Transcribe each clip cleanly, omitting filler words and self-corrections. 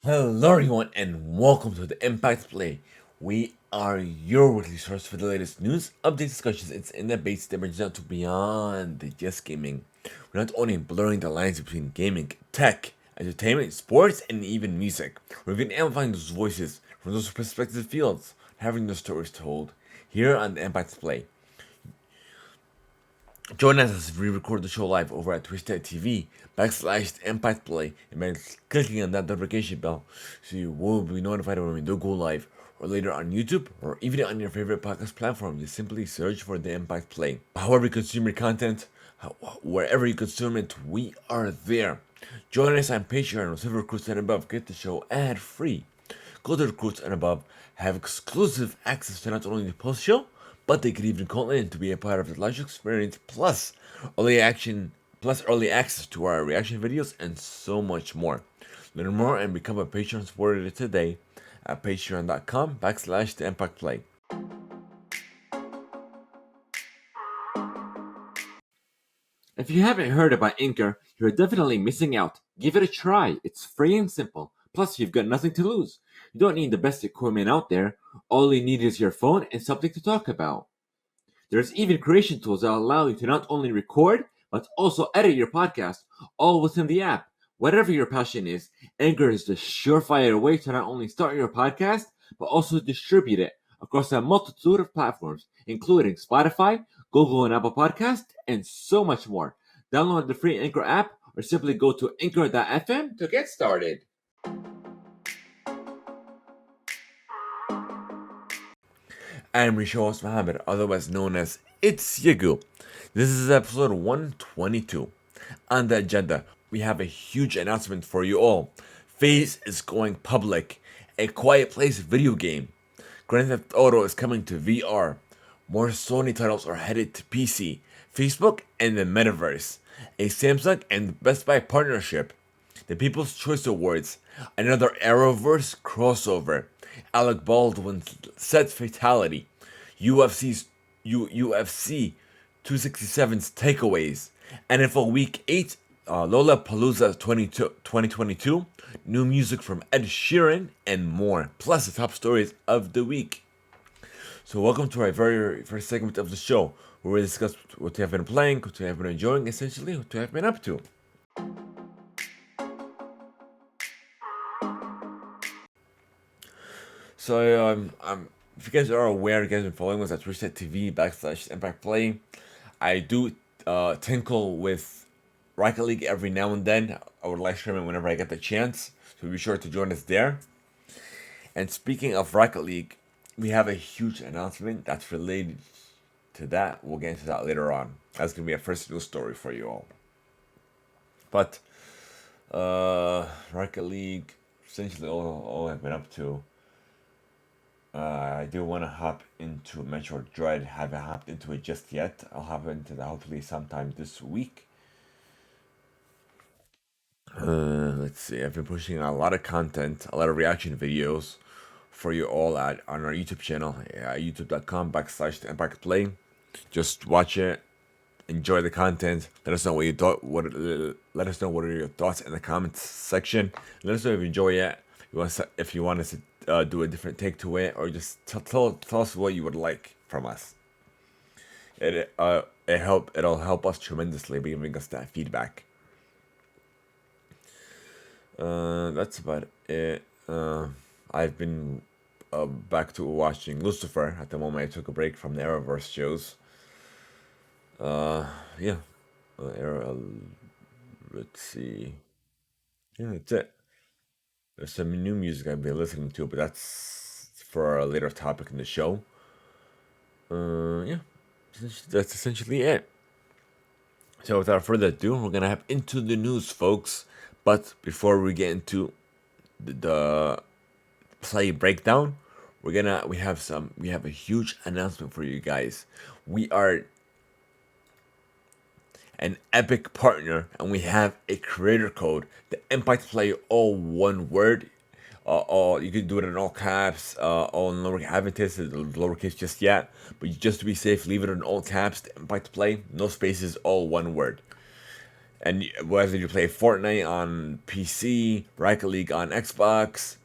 Hello everyone and welcome to the Impact Play. We are your weekly source for the latest news, updates, discussions, it's in the base that brings out to beyond the just gaming. We're not only blurring the lines between gaming, tech, entertainment, sports, and even music. We've been amplifying those voices from those respective fields, having those stories told here on the Impact Play. Join us as we record the show live over at twitch.tv/ImpactPlay and by clicking on that notification bell so you will be notified when we do go live or later on YouTube or even on your favorite podcast platform. Just simply search for the Impact Play. However you consume your content, wherever you consume it, we are there. Join us on Patreon or Silver Recruits and above. Get the show ad free. Go to Recruits and above. Have exclusive access to not only the post show, but they could even call in to be a part of the live experience, plus early access to our reaction videos and so much more. Learn more and become a Patreon supporter today at patreon.com/theimpactplay. If you haven't heard about Anchor, you're definitely missing out. Give it a try. It's free and simple. Plus, you've got nothing to lose. You don't need the best equipment out there. All you need is your phone and something to talk about. There's even creation tools that allow you to not only record, but also edit your podcast, all within the app. Whatever your passion is, Anchor is the surefire way to not only start your podcast, but also distribute it across a multitude of platforms, including Spotify, Google and Apple Podcasts, and so much more. Download the free Anchor app or simply go to anchor.fm to get started. I'm Rishos Mohammed, otherwise known as It's Yagu. This is episode 122. On the agenda, we have a huge announcement for you all. FaZe is going public. A Quiet Place video game. Grand Theft Auto is coming to VR. More Sony titles are headed to PC, Facebook, and the Metaverse. A Samsung and Best Buy partnership. The People's Choice Awards. Another Arrowverse crossover. Alec Baldwin's set fatality. UFC 267's takeaways. NFL Week 8, Lollapalooza 2022, new music from Ed Sheeran, and more. Plus the top stories of the week. So welcome to our very first segment of the show, where we discuss what we have been playing, what we have been enjoying, essentially what we have been up to. So if you guys are aware, you guys have been following us at twitch.tv/ImpactPlay. I do tinkle with Rocket League every now and then. I would live stream it whenever I get the chance, so be sure to join us there. And speaking of Rocket League, we have a huge announcement that's related to that. We'll get into that later on. That's gonna be a first news story for you all. But Rocket League, essentially all I've been up to. I do want to hop into Metroid Dread. Haven't hopped into it just yet. I'll hop into that hopefully sometime this week. Let's see. I've been pushing a lot of content, a lot of reaction videos for you all on our YouTube channel, youtube.com/ImpactPlay. Just watch it, enjoy the content. Let us know what you thought. Let us know what are your thoughts in the comments section. Let us know if you enjoy it. If you want us to do a different take to it, or just tell us what you would like from us. It'll help us tremendously by giving us that feedback. That's about it. I've been back to watching Lucifer. At the moment, I took a break from the Arrowverse shows. Yeah. Let's see. Yeah, that's it. There's some new music I've been listening to, but that's for a later topic in the show. Yeah, that's essentially it. So without further ado, we're gonna hop into the news, folks. But before we get into the play breakdown, we have a huge announcement for you guys. We are an epic partner, and we have a creator code. The Impact Play, all one word. All you can do it in all caps, all in lowercase. I haven't tested the lowercase just yet, but just to be safe, leave it in all caps. The Impact Play, no spaces, all one word. And whether you play Fortnite on PC, Rocket League on Xbox,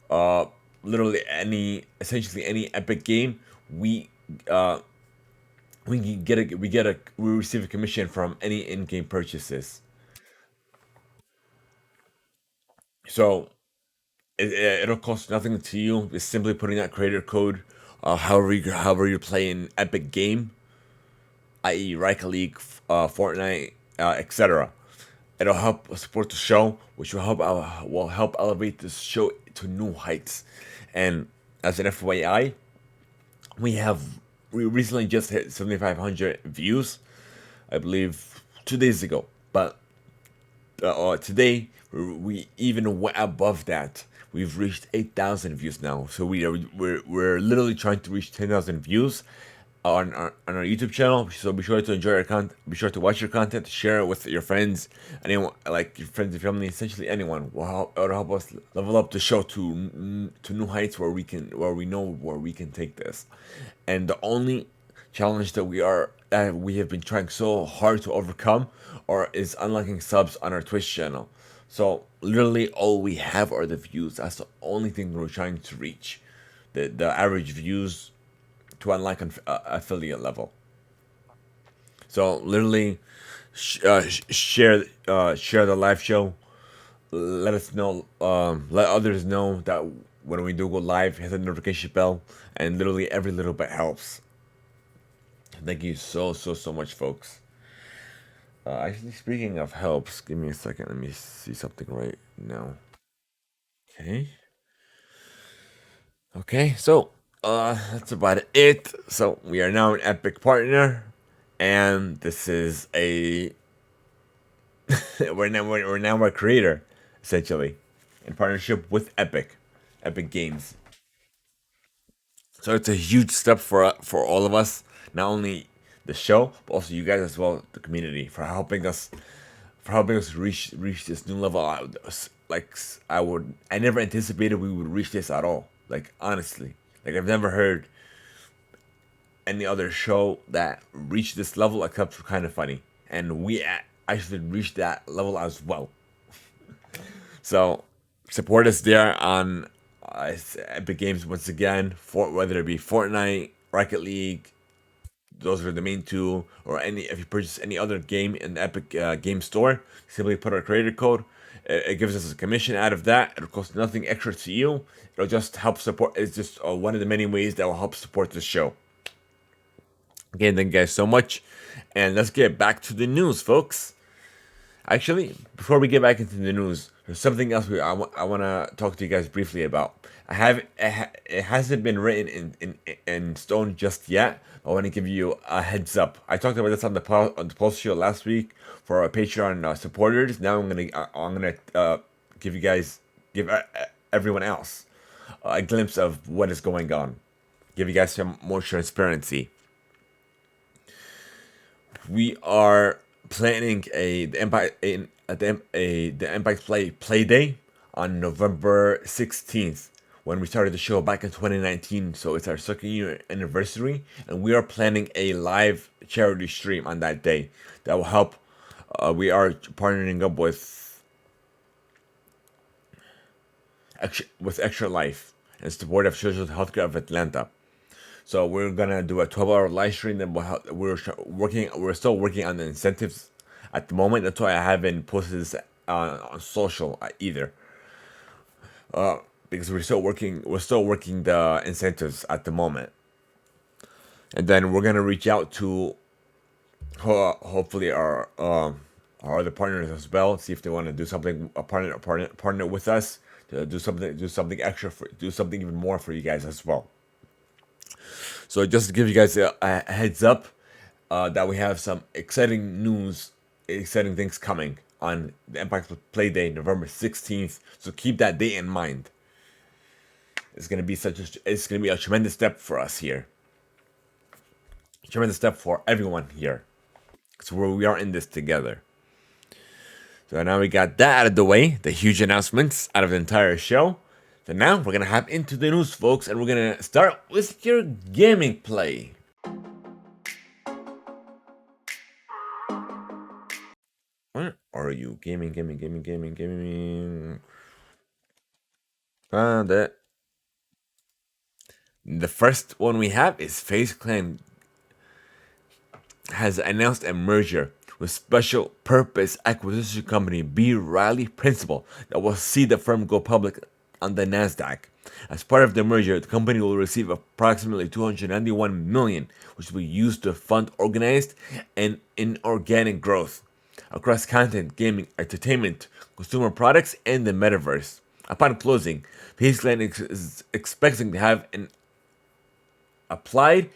uh, literally essentially any Epic game, we uh, we receive a commission from any in-game purchases. So it'll cost nothing to you. It's simply putting that creator code, however you play an Epic game, i.e. Rocket League, Fortnite, etc. It'll help support the show, which will help elevate this show to new heights. And as an FYI, we recently just hit 7,500 views, I believe 2 days ago. But today we even went above that. We've reached 8,000 views now. So we're literally trying to reach 10,000 views on our YouTube channel. So be sure to enjoy our content. Be sure to watch your content, share it with your friends, anyone like your friends and family. Essentially, anyone will help. It'll help us level up the show to new heights where we know where we can take this. And the only challenge that we have been trying so hard to overcome or is unlocking subs on our Twitch channel. So literally all we have are the views. That's the only thing we're trying to reach. The average views to unlock an affiliate level. So literally share the live show. Let us know. Let others know that when we do go live, hit the notification bell, and literally every little bit helps. Thank you so much, folks. Actually, speaking of helps, give me a second. Let me see something right now. Okay. Okay, so that's about it. So we are now an Epic partner, and this is a we're now a creator, essentially, in partnership with Epic Games. So it's a huge step for all of us, not only the show, but also you guys as well, the community, for helping us reach this new level. I never anticipated we would reach this at all. Like honestly, like I've never heard any other show that reached this level except for Kind of Funny, and we actually reached that level as well. So support us there on Epic Games once again, for whether it be Fortnite, Rocket League. Those are the main two, or any if you purchase any other game in the Epic Game Store, simply put our creator code. It gives us a commission out of that. It'll cost nothing extra to you. It'll just help support. It's just one of the many ways that will help support the show. Again, thank you guys so much, and let's get back to the news, folks. Actually, before we get back into the news, there's something else I want to talk to you guys briefly about. It hasn't been written in stone just yet. I want to give you a heads up. I talked about this on the post show last week for our Patreon supporters. Now I'm gonna give everyone else a glimpse of what is going on. Give you guys some more transparency. We are planning the Impact Play Day on November 16th when we started the show back in 2019. So it's our second year anniversary, and we are planning a live charity stream on that day that will help. We are partnering up with Extra Life and support of Children's Healthcare of Atlanta. So we're gonna do a 12-hour live stream. That we're still working on the incentives at the moment. That's why I haven't posted this on social either. Because we're still working the incentives at the moment. And then we're gonna reach out to hopefully our other partners as well, see if they want to do something, partner with us to do something extra, do something even more for you guys as well. So just to give you guys a heads up that we have some exciting things coming on the Impact Play Day, November 16th. So keep that date in mind. It's gonna be a tremendous step for us here. A tremendous step for everyone here. So we are in this together. So now we got that out of the way, the huge announcements out of the entire show. So now we're gonna hop into the news, folks, and we're gonna start with your gaming play. Alright, are you? Gaming. Found it. The first one we have is FaZe Clan has announced a merger with special purpose acquisition company B. Riley Principal that will see the firm go public on the Nasdaq. As part of the merger, the company will receive approximately 291 million, which will be used to fund organized and inorganic growth across content, gaming, entertainment, consumer products, and the metaverse. Upon closing, FaZe Clan is expecting to have an applied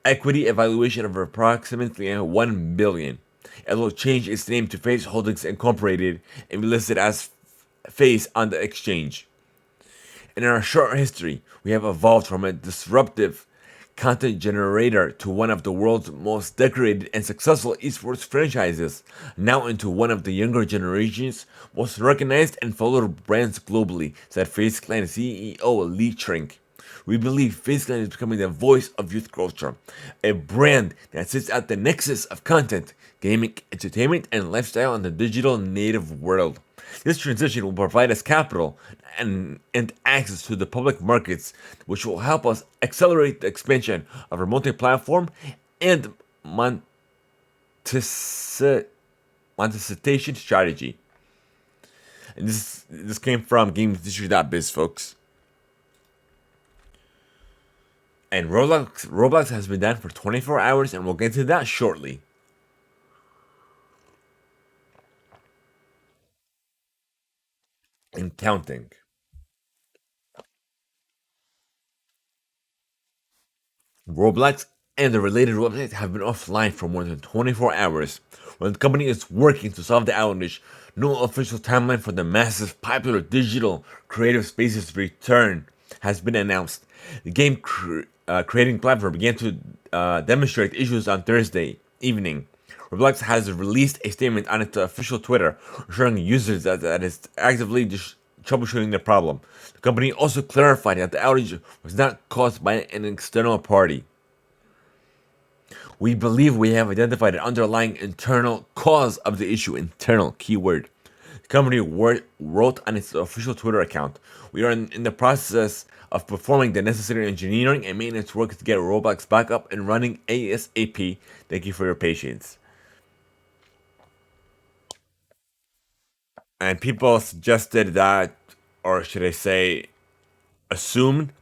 equity evaluation of approximately 1 billion. It will change its name to FaZe Holdings Incorporated and be listed as FaZe on the exchange. In our short history, we have evolved from a disruptive content generator to one of the world's most decorated and successful esports franchises, now into one of the younger generation's most recognized and followed brands globally, said FaZe Clan CEO Lee Trink. We believe FaZe Clan is becoming the voice of youth culture, a brand that sits at the nexus of content, gaming, entertainment, and lifestyle in the digital native world. This transition will provide us capital and access to the public markets, which will help us accelerate the expansion of our multi-platform and monetization strategy. And this came from GamesIndustry.biz, folks. And Roblox has been down for 24 hours, and we'll get to that shortly. And counting. Roblox and the related websites have been offline for more than 24 hours. While the company is working to solve the outage, no official timeline for the massive popular digital creative spaces return has been announced. The game creating platform began to demonstrate issues on Thursday evening. Roblox has released a statement on its official Twitter, assuring users that it's actively troubleshooting the problem. The company also clarified that the outage was not caused by an external party. We believe we have identified an underlying internal cause of the issue. Internal, keyword. The company wrote on its official Twitter account. We are in the process of performing the necessary engineering and maintenance work to get Roblox back up and running ASAP. Thank you for your patience. And people suggested that, or should I say, assumed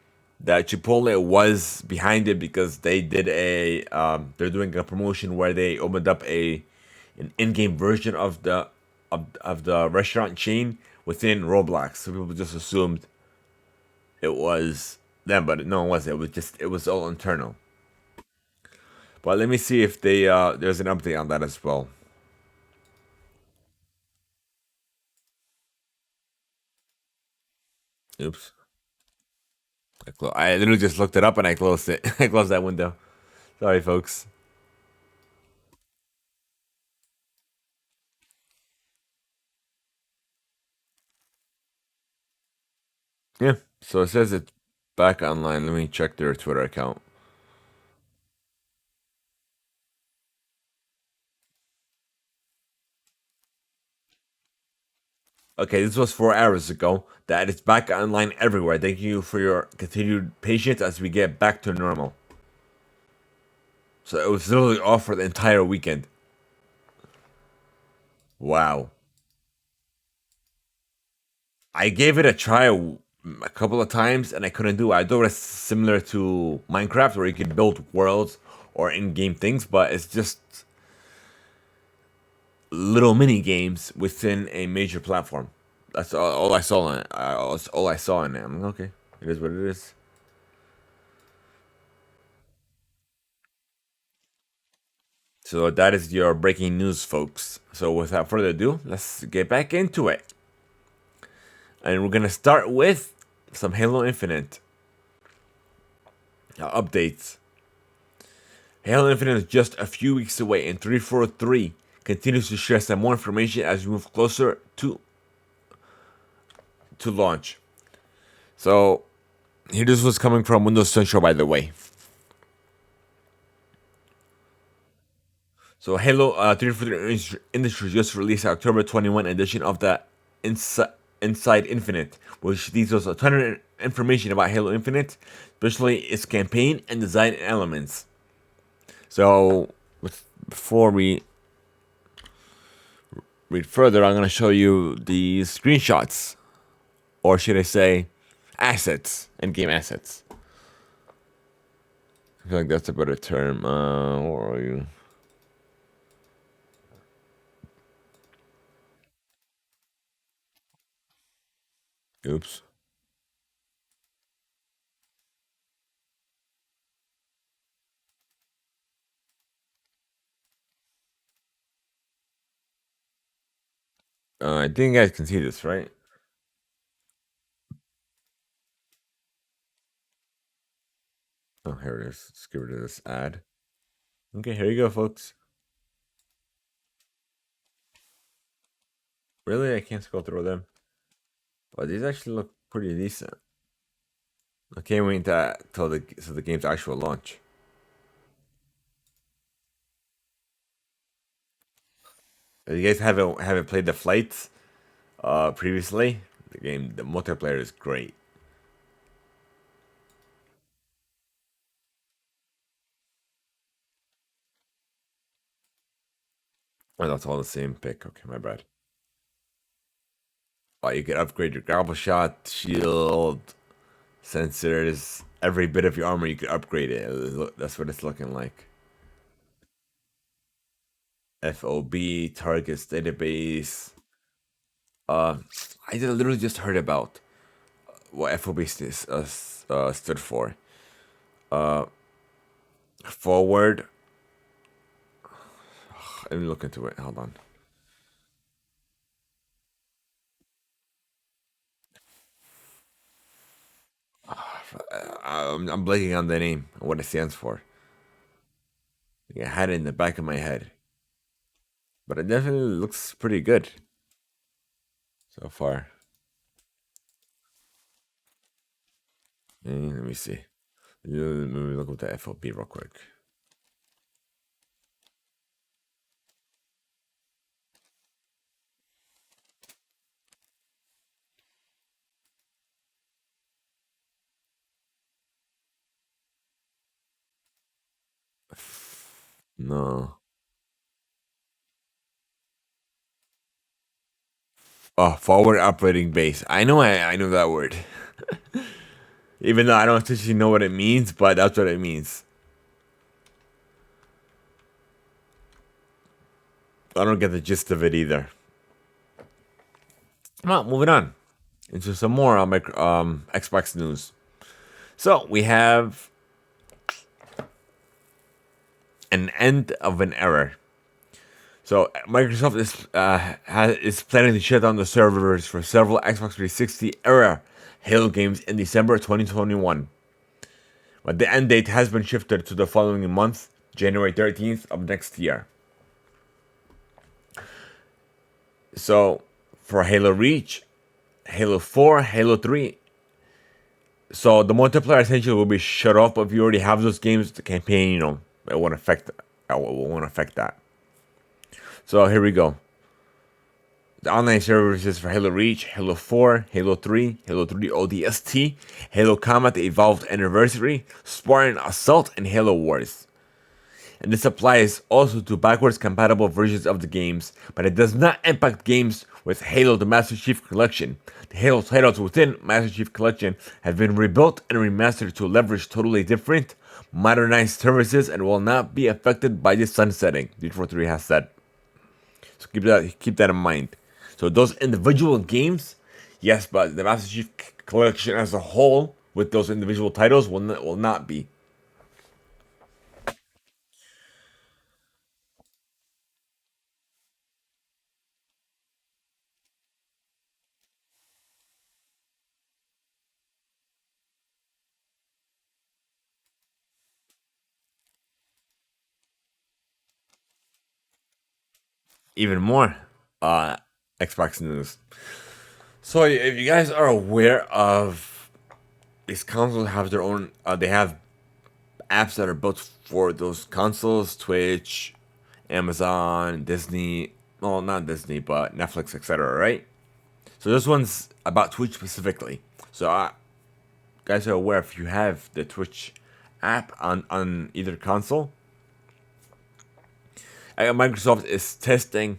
that Chipotle was behind it because they did they're doing a promotion where they opened up an in-game version of the restaurant chain within Roblox. So people just assumed it was them, but no, it wasn't. It was all internal. But let me see if there's an update on that as well. Oops. I literally just looked it up and I closed it. I closed that window. Sorry, folks. Yeah. So it says it's back online. Let me check their Twitter account. Okay, this was 4 hours ago. That it's back online everywhere. Thank you for your continued patience as we get back to normal. So it was literally off for the entire weekend. Wow. I gave it a try a couple of times and I couldn't do it. I thought it's similar to Minecraft where you can build worlds or in-game things, but it's just little mini games within a major platform. That's all I saw on it. That's all I saw in it. I'm like, okay, it is what it is. So that is your breaking news, folks. So without further ado, let's get back into it. And we're gonna start with some Halo Infinite updates. Halo Infinite is just a few weeks away, and 343 continues to share some more information as we move closer to launch. So here this was coming from Windows Central, by the way. So Halo 343 Industries just released an October 21 edition of the Inside Infinite, which details a ton of information about Halo Infinite, especially its campaign and design elements. So before we read further, I'm going to show you the screenshots, or should I say, assets, in-game assets. I feel like that's a better term. Where are you? Oops. I think you guys can see this, right? Oh, here it is. Let's get rid of this ad. Okay, here you go, folks. Really? I can't scroll through them. Well, these actually look pretty decent. I can't wait till the game's actual launch. You guys haven't played the flights previously? The multiplayer is great. Oh, that's all the same pick. Okay, my bad. Oh, you can upgrade your grapple shot, shield, sensors, every bit of your armor. You can upgrade it. That's what it's looking like. FOB targets database. Uh, literally just heard about what FOB stood for. Uh, Forward. Let me look into it. Hold on. I'm blanking on the name and what it stands for. I had it in the back of my head, but it definitely looks pretty good so far. Let me see. Let me look at the FOB real quick. No. Oh, forward operating base. I know that word. Even though I don't actually know what it means, but that's what it means. I don't get the gist of it either. Well, moving on into some more Xbox news. So we have an end of an era. So Microsoft is planning to shut down the servers for several Xbox 360 era Halo games in December 2021. But the end date has been shifted to the following month, January 13th of next year. So for Halo Reach, Halo 4, Halo 3. So the multiplayer essentially will be shut off, but if you already have those games, the campaign, it won't affect that. So here we go. The online services for Halo Reach, Halo 4, Halo 3, Halo 3 ODST, Halo Combat Evolved Anniversary, Spartan Assault, and Halo Wars. And this applies also to backwards compatible versions of the games, but it does not impact games with Halo the Master Chief Collection. The Halo titles within Master Chief Collection have been rebuilt and remastered to leverage totally different, modernized services and will not be affected by the sunsetting, D43 has said. So keep that in mind. So those individual games, yes, but the Master Chief Collection as a whole, with those individual titles, will not be. Even more uh, Xbox news. So if you guys are aware of these consoles have their own, they have apps that are built for those consoles, Twitch, Amazon, Disney, well, not Disney, but Netflix, etc. Right? So this one's about Twitch specifically. So guys are aware if you have the Twitch app on either console, Microsoft is testing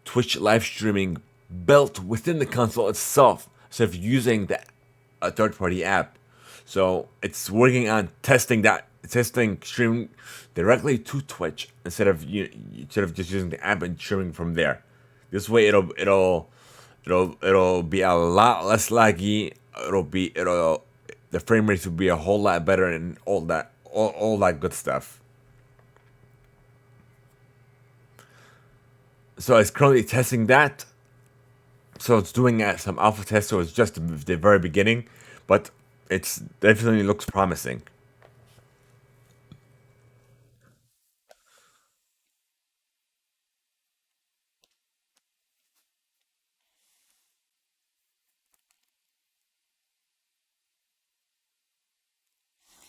Twitch live streaming built within the console itself. So if you're using a third party app, so it's working on testing streaming directly to Twitch instead of just using the app and streaming from there. This way it'll be a lot less laggy. It'll the frame rates will be a whole lot better and all that good stuff. So it's currently testing that. So it's doing some alpha tests. So it's just the very beginning, but it's definitely looks promising.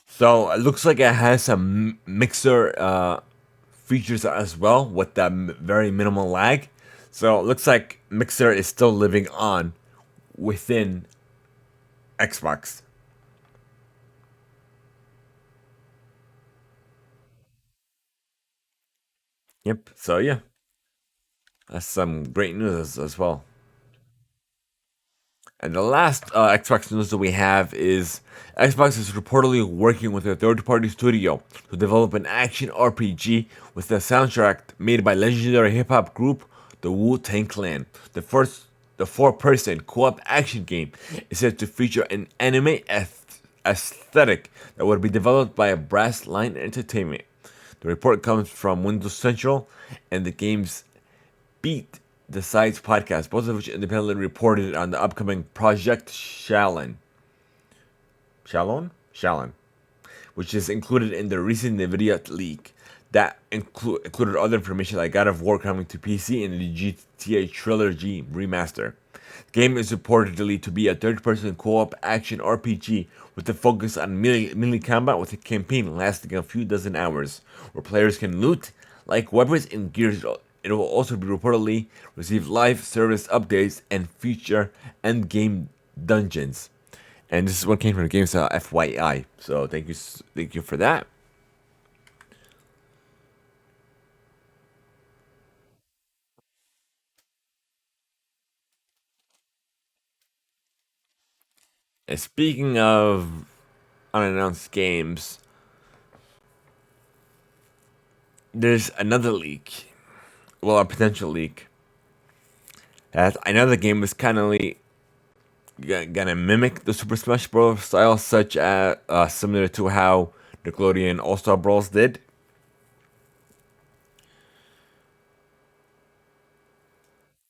So it looks like it has some mixer features as well with that very minimal lag. So it looks like Mixer is still living on within Xbox. Yep. So yeah, that's some great news as well. And the last Xbox news that we have is Xbox is reportedly working with a third-party studio to develop an action RPG with a soundtrack made by legendary hip-hop group the Wu-Tang Clan. The four-person co-op action game is said to feature an anime aesthetic that would be developed by a Brass Line Entertainment. The report comes from Windows Central and the game's Beat the Sides podcast, both of which independently reported on the upcoming Project Shalon, which is included in the recent NVIDIA leak that included other information like God of War coming to PC and the GTA Trilogy remaster. The game is reportedly to be a third-person co-op action RPG with a focus on melee combat with a campaign lasting a few dozen hours, where players can loot like weapons and gears. It will also be reportedly receive live service updates and feature end-game dungeons. And this is what came from the game's FYI. So thank you for that. And speaking of unannounced games, there's another leak. Well, a potential leak. That another game is kind of gonna mimic the Super Smash Bros. Style, such as similar to how Nickelodeon All Star Bros. Did.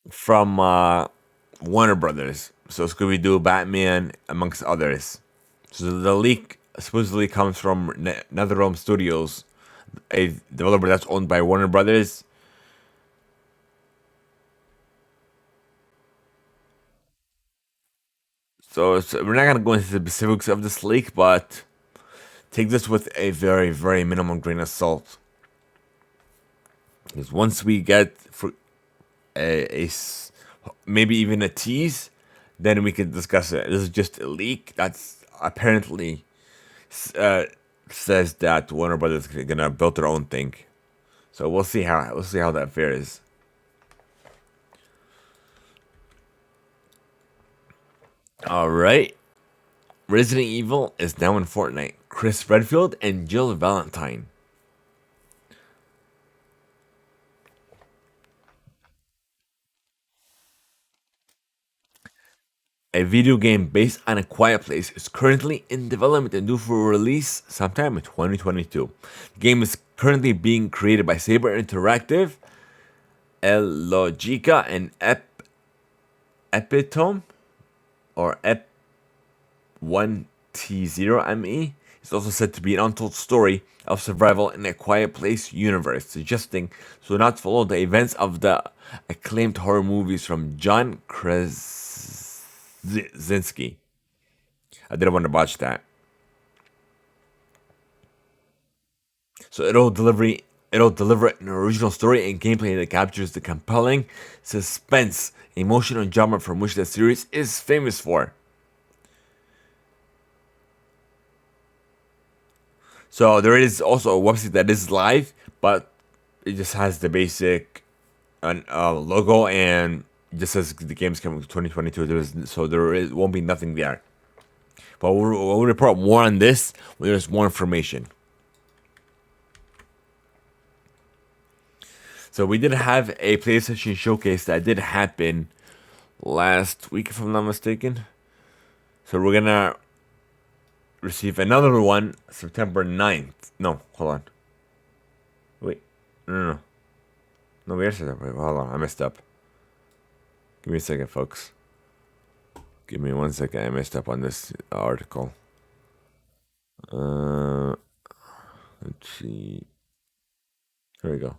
From Warner Brothers. So Scooby Doo, Batman, amongst others. So the leak supposedly comes from NetherRealm Studios, a developer that's owned by Warner Brothers. We're not gonna go into the specifics of this leak, but take this with a very, very minimum grain of salt. Because once we get for maybe even a tease, then we can discuss it. This is just a leak that's apparently uh, says that Warner Brothers is gonna build their own thing. So we'll see how that fares. All right, Resident Evil is now in Fortnite. Chris Redfield and Jill Valentine. A video game based on A Quiet Place is currently in development and due for release sometime in 2022. The game is currently being created by Saber Interactive, El Logica, and Epitome or Ep1T0ME. It's also said to be an untold story of survival in a quiet place universe, suggesting so not to follow the events of the acclaimed horror movies from John Krasinski. I didn't want to botch that. So it'll delivery It'll deliver an original story and gameplay that captures the compelling suspense, emotion, and drama from which the series is famous for. So there is also a website that is live, but it just has the basic logo and just says the game's coming to 2022. Won't be nothing there. But we'll report more on this when there's more information. So we did have a PlayStation showcase that did happen last week, if I'm not mistaken. So we're gonna receive another one September 9th. No, hold on. Wait, no. No, we are September. Wait, hold on, I messed up. Give me a second, folks. Give me 1 second. I messed up on this article. Let's see. Here we go.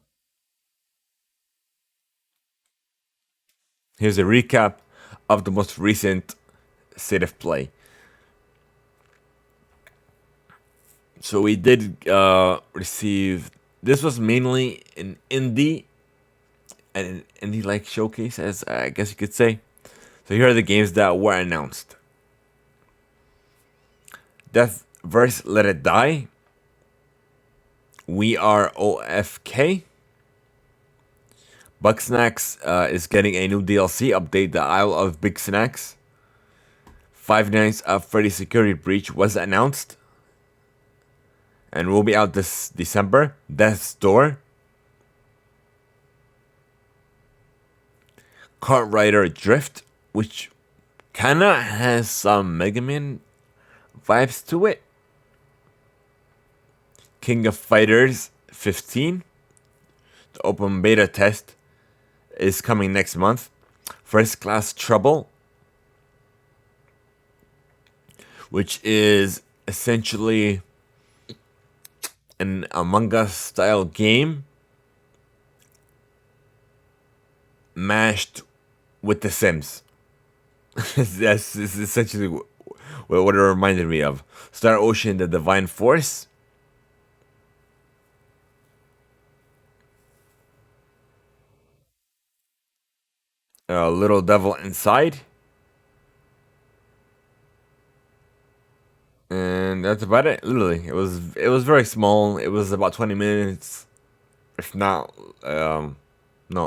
Here's a recap of the most recent state of play. So we did receive. This was mainly an indie-like showcase, as I guess you could say. So here are the games that were announced: Deathverse Let It Die, We Are OFK. Bugsnax is getting a new DLC update, The Isle of Big Snacks. Five Nights at Freddy's Security Breach was announced and will be out this December. Death's Door. Kart Rider Drift, which kinda has some Mega Man vibes to it. King of Fighters 15. The open beta test is coming next month. First Class Trouble, which is essentially an Among Us style game mashed with The Sims. That's essentially what it reminded me of. Star Ocean: The Divine Force. Little Devil Inside. And that's about it. Literally, it was very small. It was about 20 minutes, if not, no,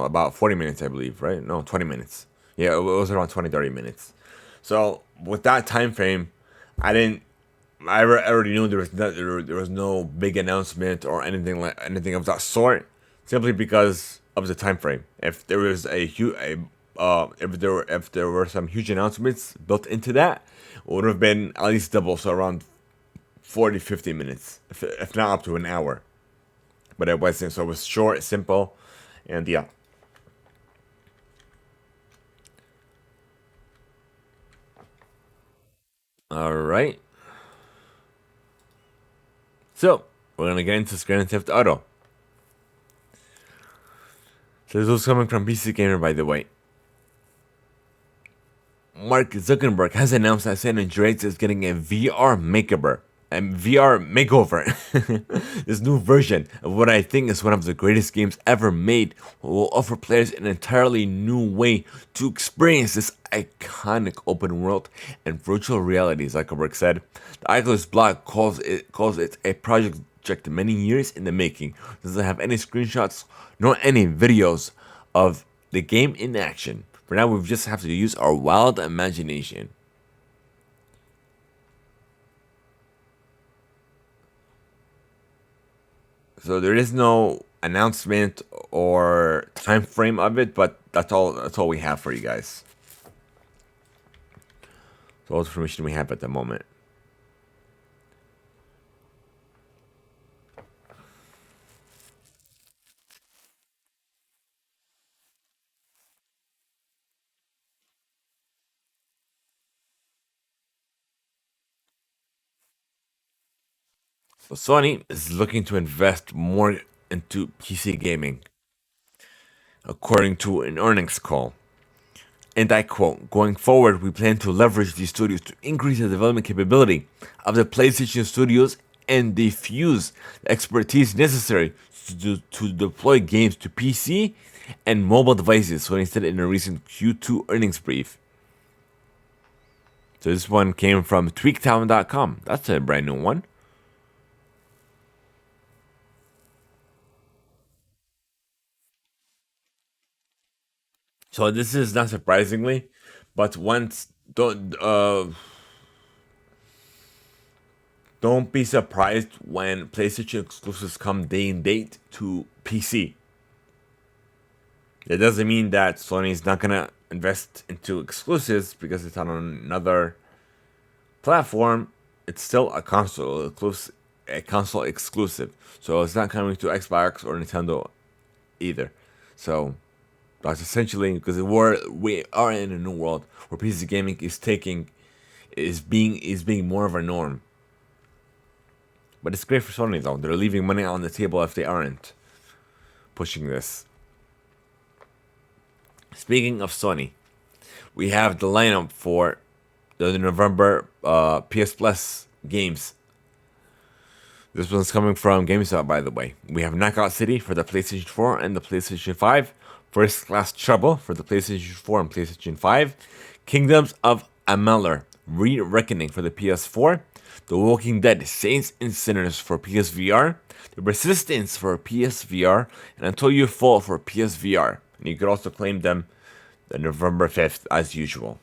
about 40 minutes, I believe. Right? No, 20 minutes. Yeah, it was around 20-30 minutes. So with that time frame, I didn't. I already knew there was no big announcement or anything of that sort, simply because of the time frame. If there was if there were some huge announcements built into that, it would have been at least double, so around 40-50 minutes, if not up to an hour. But it wasn't, so it was short, simple, and yeah. All right. So we're gonna get into Grand Theft Auto. So this was coming from PC Gamer, by the way. Mark Zuckerberg has announced that San Andreas is getting a VR makeover. This new version of what I think is one of the greatest games ever made will offer players an entirely new way to experience this iconic open world and virtual reality, Zuckerberg said. The Oculus blog calls it a project many years in the making. Doesn't have any screenshots nor any videos of the game in action. For now, we just have to use our wild imagination. So there is no announcement or time frame of it, but that's all we have for you guys. So all the information we have at the moment. So Sony is looking to invest more into PC gaming, according to an earnings call. And I quote, "Going forward, we plan to leverage these studios to increase the development capability of the PlayStation studios and diffuse the expertise necessary to deploy games to PC and mobile devices, Sony said in a recent Q2 earnings brief. So this one came from tweaktown.com. That's a brand new one. So this is not surprisingly, but once don't be surprised when PlayStation exclusives come day and date to PC. It doesn't mean that Sony is not gonna invest into exclusives because it's on another platform. It's still a console exclusive. So it's not coming to Xbox or Nintendo either. So that's essentially because we are in a new world where PC gaming is being more of a norm. But it's great for Sony though. They're leaving money on the table if they aren't pushing this. Speaking of Sony, we have the lineup for the November PS Plus games. This one's coming from GameStop, by the way. We have Knockout City for the PlayStation 4 and the PlayStation 5. First Class Trouble for the PlayStation 4 and PlayStation 5. Kingdoms of Amalur Re-Reckoning for the PS4. The Walking Dead Saints and Sinners for PSVR. The Resistance for PSVR. And Until You Fall for PSVR. And you could also claim them the November 5th as usual.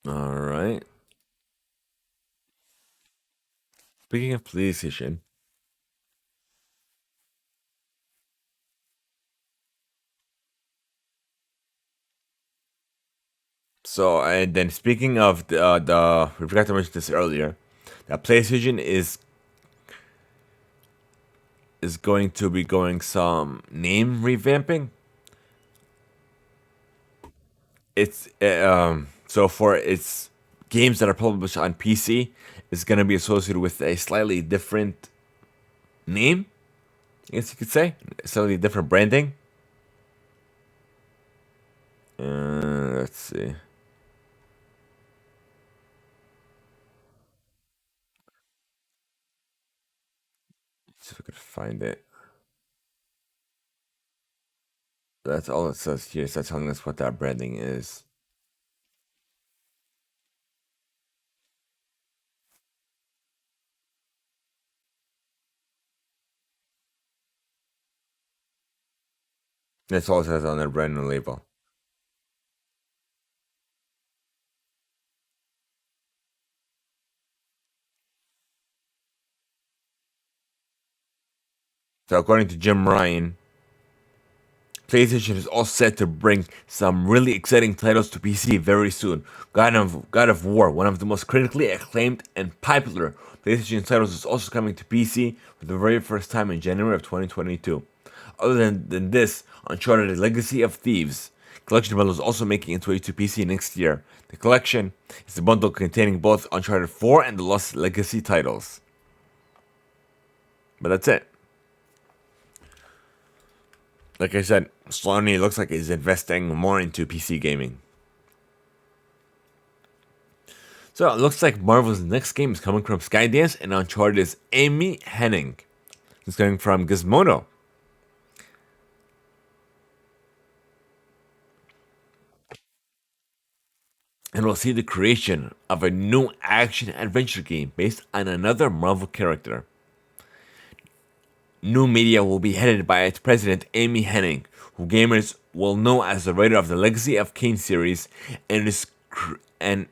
Alright. Speaking of PlayStation, so and then speaking of the we forgot to mention this earlier, that PlayStation is going to be going some name revamping. It's so for its games that are published on PC, it's going to be associated with a slightly different name. I guess you could say slightly different branding. Let's see. Let's see if I could find it. That's all it says here. It's not telling us what that branding is. That's all it says on their brand new label. So according to Jim Ryan, PlayStation is all set to bring some really exciting titles to PC very soon. God of War, one of the most critically acclaimed and popular PlayStation titles, is also coming to PC for the very first time in January of 2022. Other than this, Uncharted: The Legacy of Thieves collection bundle is also making its way to PC next year. The collection is a bundle containing both Uncharted 4 and the Lost Legacy titles. But that's it. Like I said, Sony looks like is investing more into PC gaming. So it looks like Marvel's next game is coming from Skydance and Uncharted's Amy Hennig. It's coming from Gizmodo. And we'll see the creation of a new action adventure game based on another Marvel character. New media will be headed by its president, Amy Hennig, who gamers will know as the writer of the Legacy of Kain series and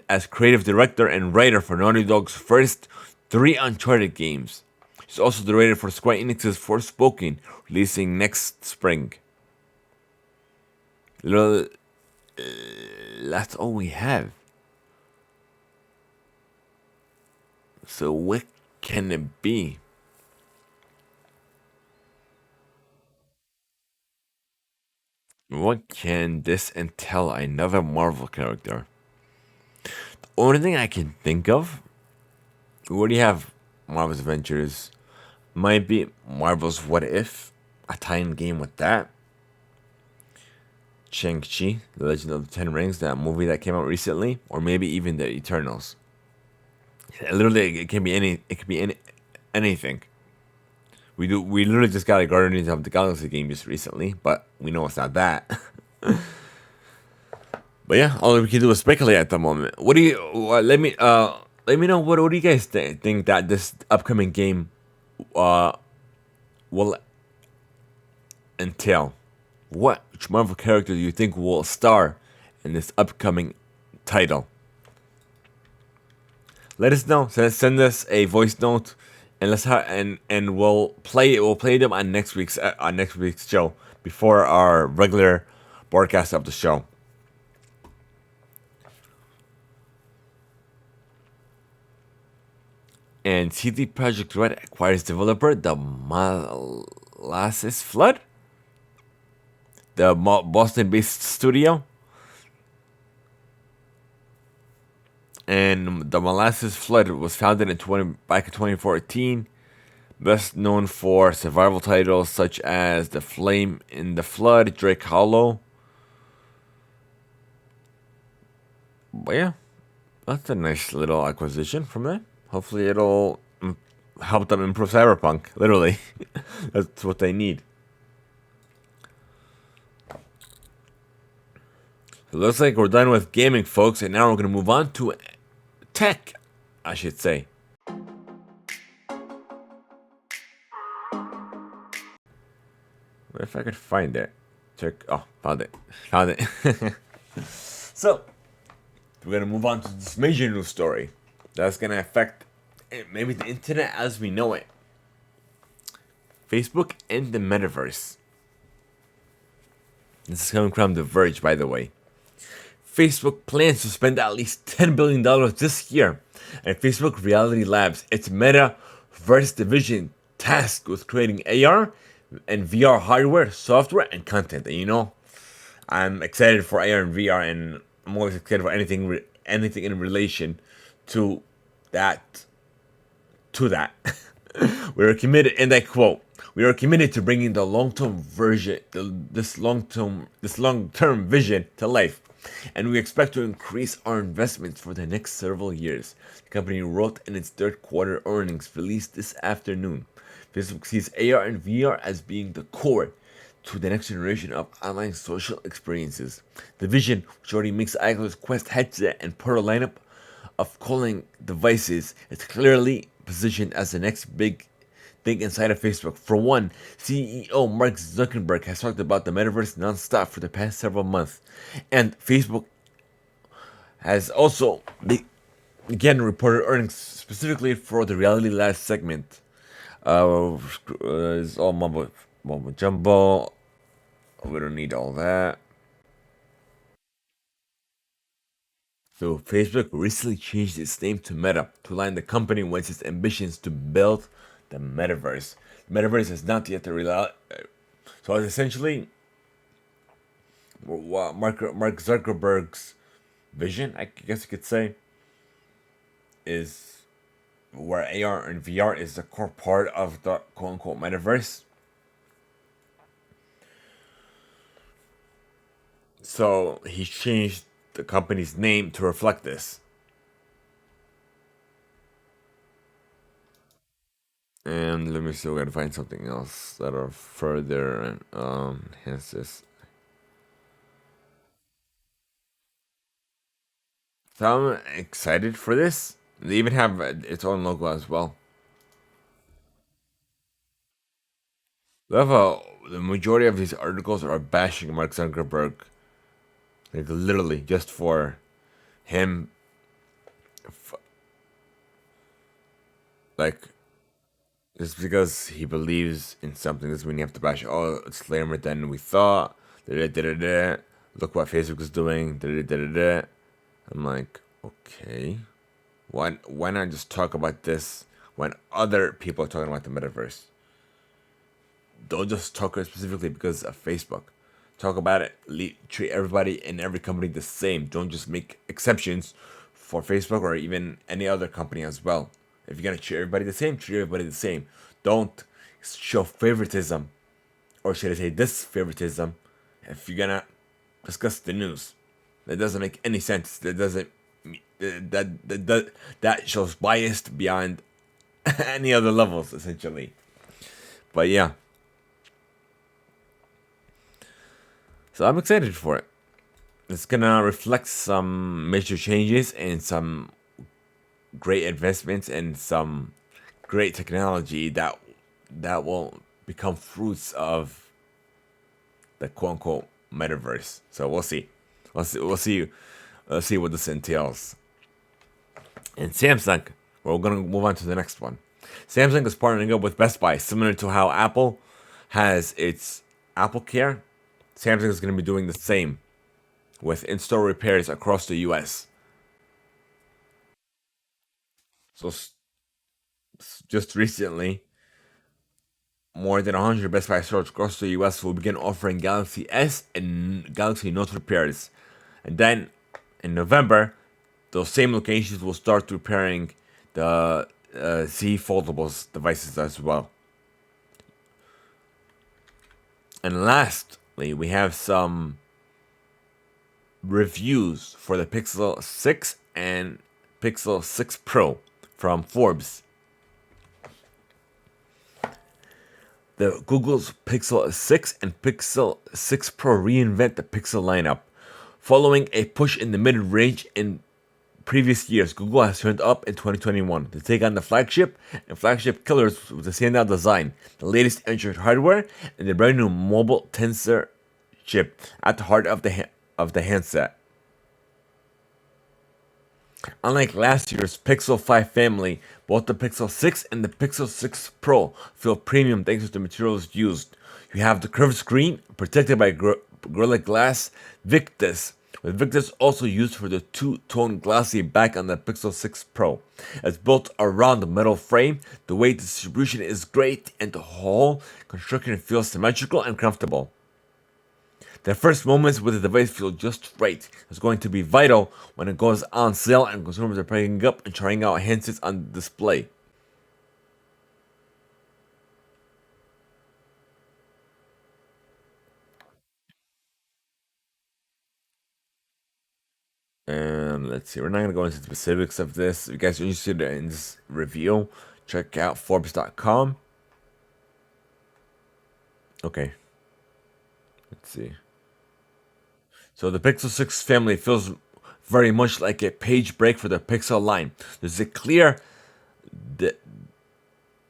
as creative director and writer for Naughty Dog's first three Uncharted games. She's also the writer for Square Enix's Forspoken, releasing next spring. That's all we have. So what can it be? What can this entail another Marvel character? The only thing I can think of, we already have Marvel's Adventures. Might be Marvel's What If, a tie-in game with that. Shang-Chi, The Legend of the Ten Rings, that movie that came out recently, or maybe even the Eternals. Literally, it can be any. It could be anything. We literally just got a Guardians of the Galaxy game just recently, but we know it's not that. But yeah, all we can do is speculate at the moment. What do you let me know what do you guys think that this upcoming game uh will entail? What Marvel character do you think will star in this upcoming title? Let us know. Send us a voice note, and and we'll play it. We'll play them on next week's show before our regular broadcast of the show. And CD Projekt Red acquires developer The Molasses Flood, the Boston-based studio. And The Molasses Flood was founded back in 2014, best known for survival titles such as The Flame in the Flood, Drake Hollow. But yeah, that's a nice little acquisition from them. Hopefully it'll help them improve Cyberpunk, literally. That's what they need. It looks like we're done with gaming, folks, and now we're going to move on to tech, I should say. What if I could find it? Found it. Found it. So, we're going to move on to this major news story that's going to affect maybe the internet as we know it. Facebook and the Metaverse. This is coming from The Verge, by the way. Facebook plans to spend at least $10 billion this year, and Facebook Reality Labs, its Metaverse division, tasked with creating AR and VR hardware, software, and content. And you know, I'm excited for AR and VR, and I'm always excited for anything in relation to that. We are committed, and I quote, "We are committed to bringing the long-term vision to life, and we expect to increase our investments for the next several years," the company wrote in its third quarter earnings released this afternoon. Facebook sees AR and VR as being the core to the next generation of online social experiences. The vision, which already makes Oculus Quest headset and Portal lineup of calling devices, is clearly positioned as the next big thing inside of Facebook. For one, CEO Mark Zuckerberg has talked about the metaverse nonstop for the past several months, and Facebook has also again reported earnings specifically for the Reality Labs segment. It's all mumbo jumbo. We don't need all that. So Facebook recently changed its name to Meta to align the company with its ambitions to build the metaverse. The metaverse is not yet a reality. So it's essentially what Mark Zuckerberg's vision, I guess you could say, is where AR and VR is the core part of the quote unquote metaverse. So he changed the company's name to reflect this. And let me see, we gotta find something else that are further enhance this. So I'm excited for this. They even have its own logo as well. The majority of these articles are bashing Mark Zuckerberg, like literally just for him, like just because he believes in something doesn't mean you have to bash. Oh, it's lamer than we thought. Da-da-da-da-da. Look what Facebook is doing. Da-da-da-da-da. I'm like, okay, why not just talk about this when other people are talking about the metaverse? Don't just talk specifically because of Facebook. talk about it. Treat everybody in every company the same. Don't just make exceptions for Facebook or even any other company as well. If you're gonna treat everybody the same, treat everybody the same. Don't show favoritism, or should I say disfavoritism, if you're gonna discuss the news. That doesn't make any sense. That doesn't that shows biased beyond any other levels, essentially. But yeah, so I'm excited for it. It's gonna reflect some major changes and some great advancements and some great technology that will become fruits of the quote unquote metaverse. So we'll see. Let's see what this entails. And Samsung, we're gonna move on to the next one. Samsung is partnering up with Best Buy, similar to how Apple has its Apple Care. Samsung is gonna be doing the same with in-store repairs across the U.S. So just recently, more than 100 Best Buy stores across the US will begin offering Galaxy S and Galaxy Note repairs. And then in November, those same locations will start repairing the Z foldables devices as well. And lastly, we have some reviews for the Pixel 6 and Pixel 6 Pro from Forbes. The Google's Pixel 6 and Pixel 6 Pro reinvent the Pixel lineup. Following a push in the mid-range in previous years, Google has turned up in 2021 to take on the flagship and flagship killers with a standout design, the latest Android hardware, and the brand new mobile Tensor chip at the heart of the handset. Unlike last year's Pixel 5 family, both the Pixel 6 and the Pixel 6 Pro feel premium thanks to the materials used. You have the curved screen protected by Gorilla Glass Victus, with Victus also used for the two-tone glossy back on the Pixel 6 Pro. It's built around the metal frame, the weight distribution is great, and the whole construction feels symmetrical and comfortable. The first moments with the device feel just right. It's going to be vital when it goes on sale and consumers are picking up and trying out handsets on display. Let's see, we're not going to go into the specifics of this. If you guys are interested in this review, check out Forbes.com. Okay, let's see. So the Pixel 6 family feels very much like a page break for the Pixel line. There's a clear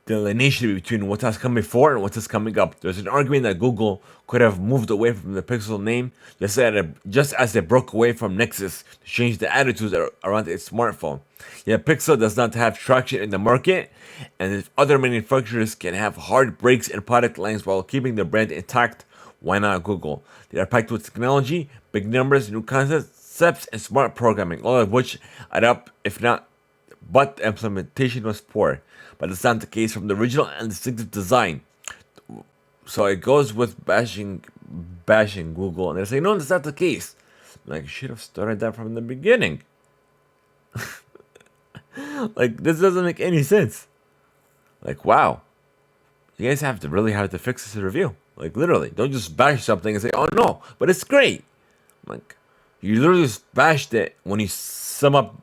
delineation between what has come before and what is coming up. There's an argument that Google could have moved away from the Pixel name just as they broke away from Nexus to change the attitudes around its smartphone. Yet Pixel does not have traction in the market, and if other manufacturers can have hard breaks in product lines while keeping the brand intact, why not Google? They are packed with technology, big numbers, new concepts, and smart programming, all of which add up, but the implementation was poor. But it's not the case from the original and distinctive design. So it goes with bashing Google, and they say, no, that's not the case. Like, you should have started that from the beginning. Like, this doesn't make any sense. Like, wow. You guys really have to fix this review. Like, literally. Don't just bash something and say, oh no, but it's great. Like, you literally just bashed it when you sum up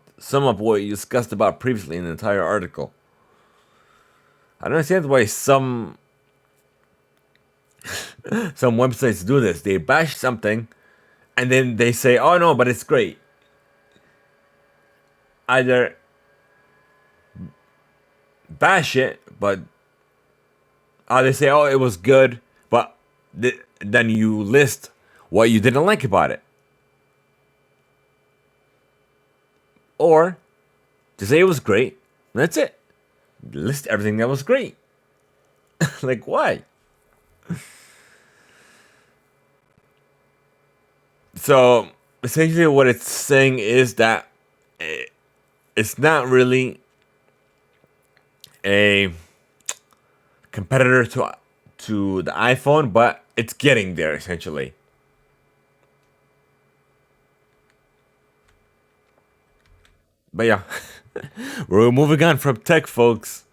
what you discussed about previously in the entire article. I don't understand why some websites do this. They bash something and then they say, oh no, but it's great. Either bash it, but they say, oh, it was good, but then you list what you didn't like about it. Or to say it was great, that's it. List everything that was great. Like, why? So essentially what it's saying is that it's not really a competitor to the iPhone, but it's getting there essentially. But yeah, we're moving on from tech, folks,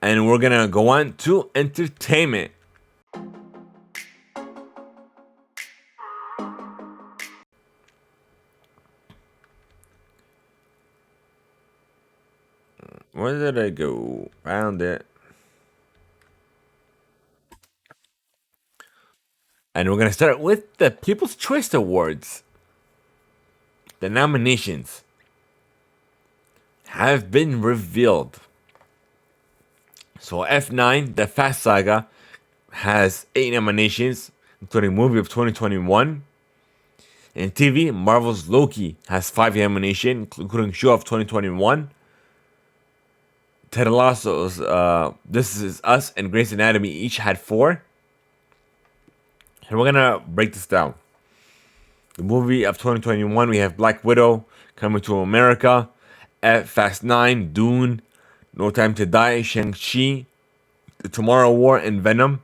and we're gonna go on to entertainment. Where did I go? Found it. And we're gonna start with the People's Choice Awards. The nominations have been revealed. So F9, The Fast Saga, has 8 nominations, including Movie of 2021. In TV, Marvel's Loki has 5 nominations, including Show of 2021. Ted Lasso's This Is Us and Grey's Anatomy each had 4. And we're gonna break this down. The movie of 2021, we have Black Widow, Coming to America, Fast 9, Dune, No Time to Die, Shang-Chi, The Tomorrow War, and Venom.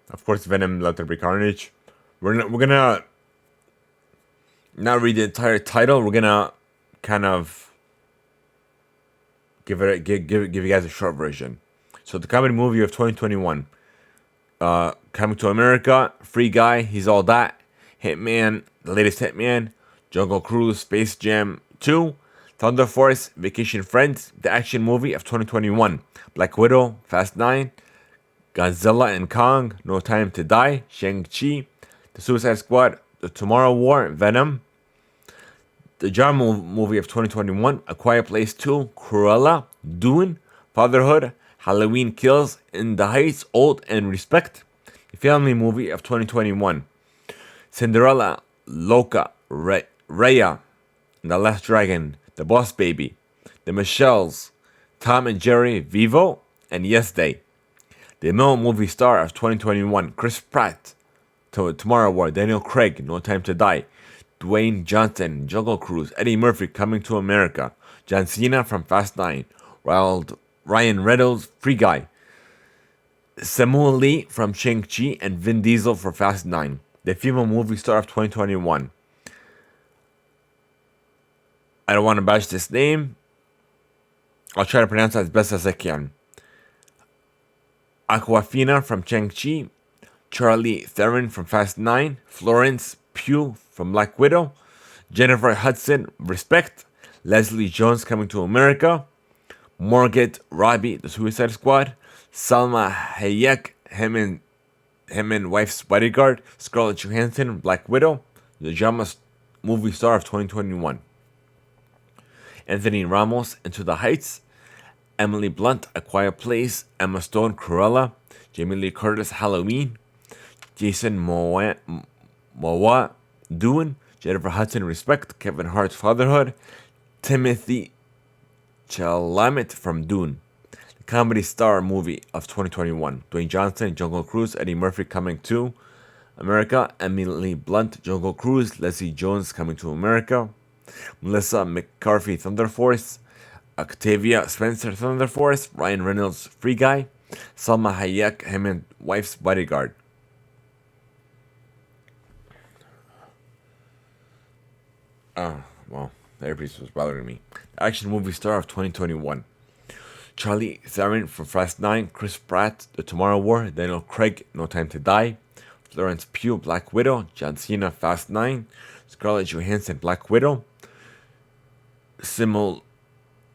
Of course, Venom, Let There Be Carnage. We're gonna not read the entire title. We're gonna kind of give you guys a short version. So the comedy movie of 2021, Coming to America, Free Guy, He's All That, Hitman, the latest Hitman, Jungle Cruise, Space Jam 2, Thunder Force, Vacation Friends, the action movie of 2021, Black Widow, Fast 9, Godzilla and Kong, No Time to Die, Shang-Chi, The Suicide Squad, The Tomorrow War, Venom, the drama movie of 2021, A Quiet Place 2, Cruella, Dune, Fatherhood, Halloween Kills, In the Heights, Old and Respect, the family movie of 2021, Cinderella, Loca, Raya, The Last Dragon, The Boss Baby, The Michelles, Tom and Jerry, Vivo, and Yes Day. The male movie star of 2021, Chris Pratt, Tomorrow War, Daniel Craig, No Time to Die, Dwayne Johnson, Jungle Cruise, Eddie Murphy, Coming to America, John Cena from Fast 9, Ryan Reynolds, Free Guy, Samuel Lee from Shang-Chi, and Vin Diesel for Fast 9. The female movie star of 2021. I don't want to bash this name. I'll try to pronounce it as best as I can. Aquafina from Shang-Chi, Charlie Theron from Fast 9, Florence Pugh from Black Widow, Jennifer Hudson, Respect, Leslie Jones, Coming to America, Margaret Robbie, The Suicide Squad, Salma Hayek, him and Wife's Bodyguard, Scarlett Johansson, Black Widow, the drama movie star of 2021. Anthony Ramos, Into the Heights, Emily Blunt, A Quiet Place, Emma Stone, Cruella, Jamie Lee Curtis, Halloween, Jason Momoa, Dune, Jennifer Hudson, Respect, Kevin Hart's Fatherhood, Timothy Chalamet from Dune. The comedy star movie of 2021, Dwayne Johnson, Jungle Cruise, Eddie Murphy, Coming to America, Emily Blunt, Jungle Cruise, Leslie Jones, Coming to America, Melissa McCarthy, Thunder Force, Octavia Spencer, Thunder Force, Ryan Reynolds, Free Guy, Salma Hayek, him and Wife's Bodyguard. Well, the earpiece was bothering me. Action movie star of 2021. Charlie Theron from Fast 9, Chris Pratt, The Tomorrow War, Daniel Craig, No Time to Die, Florence Pugh, Black Widow, John Cena, Fast 9, Scarlett Johansson, Black Widow, Simu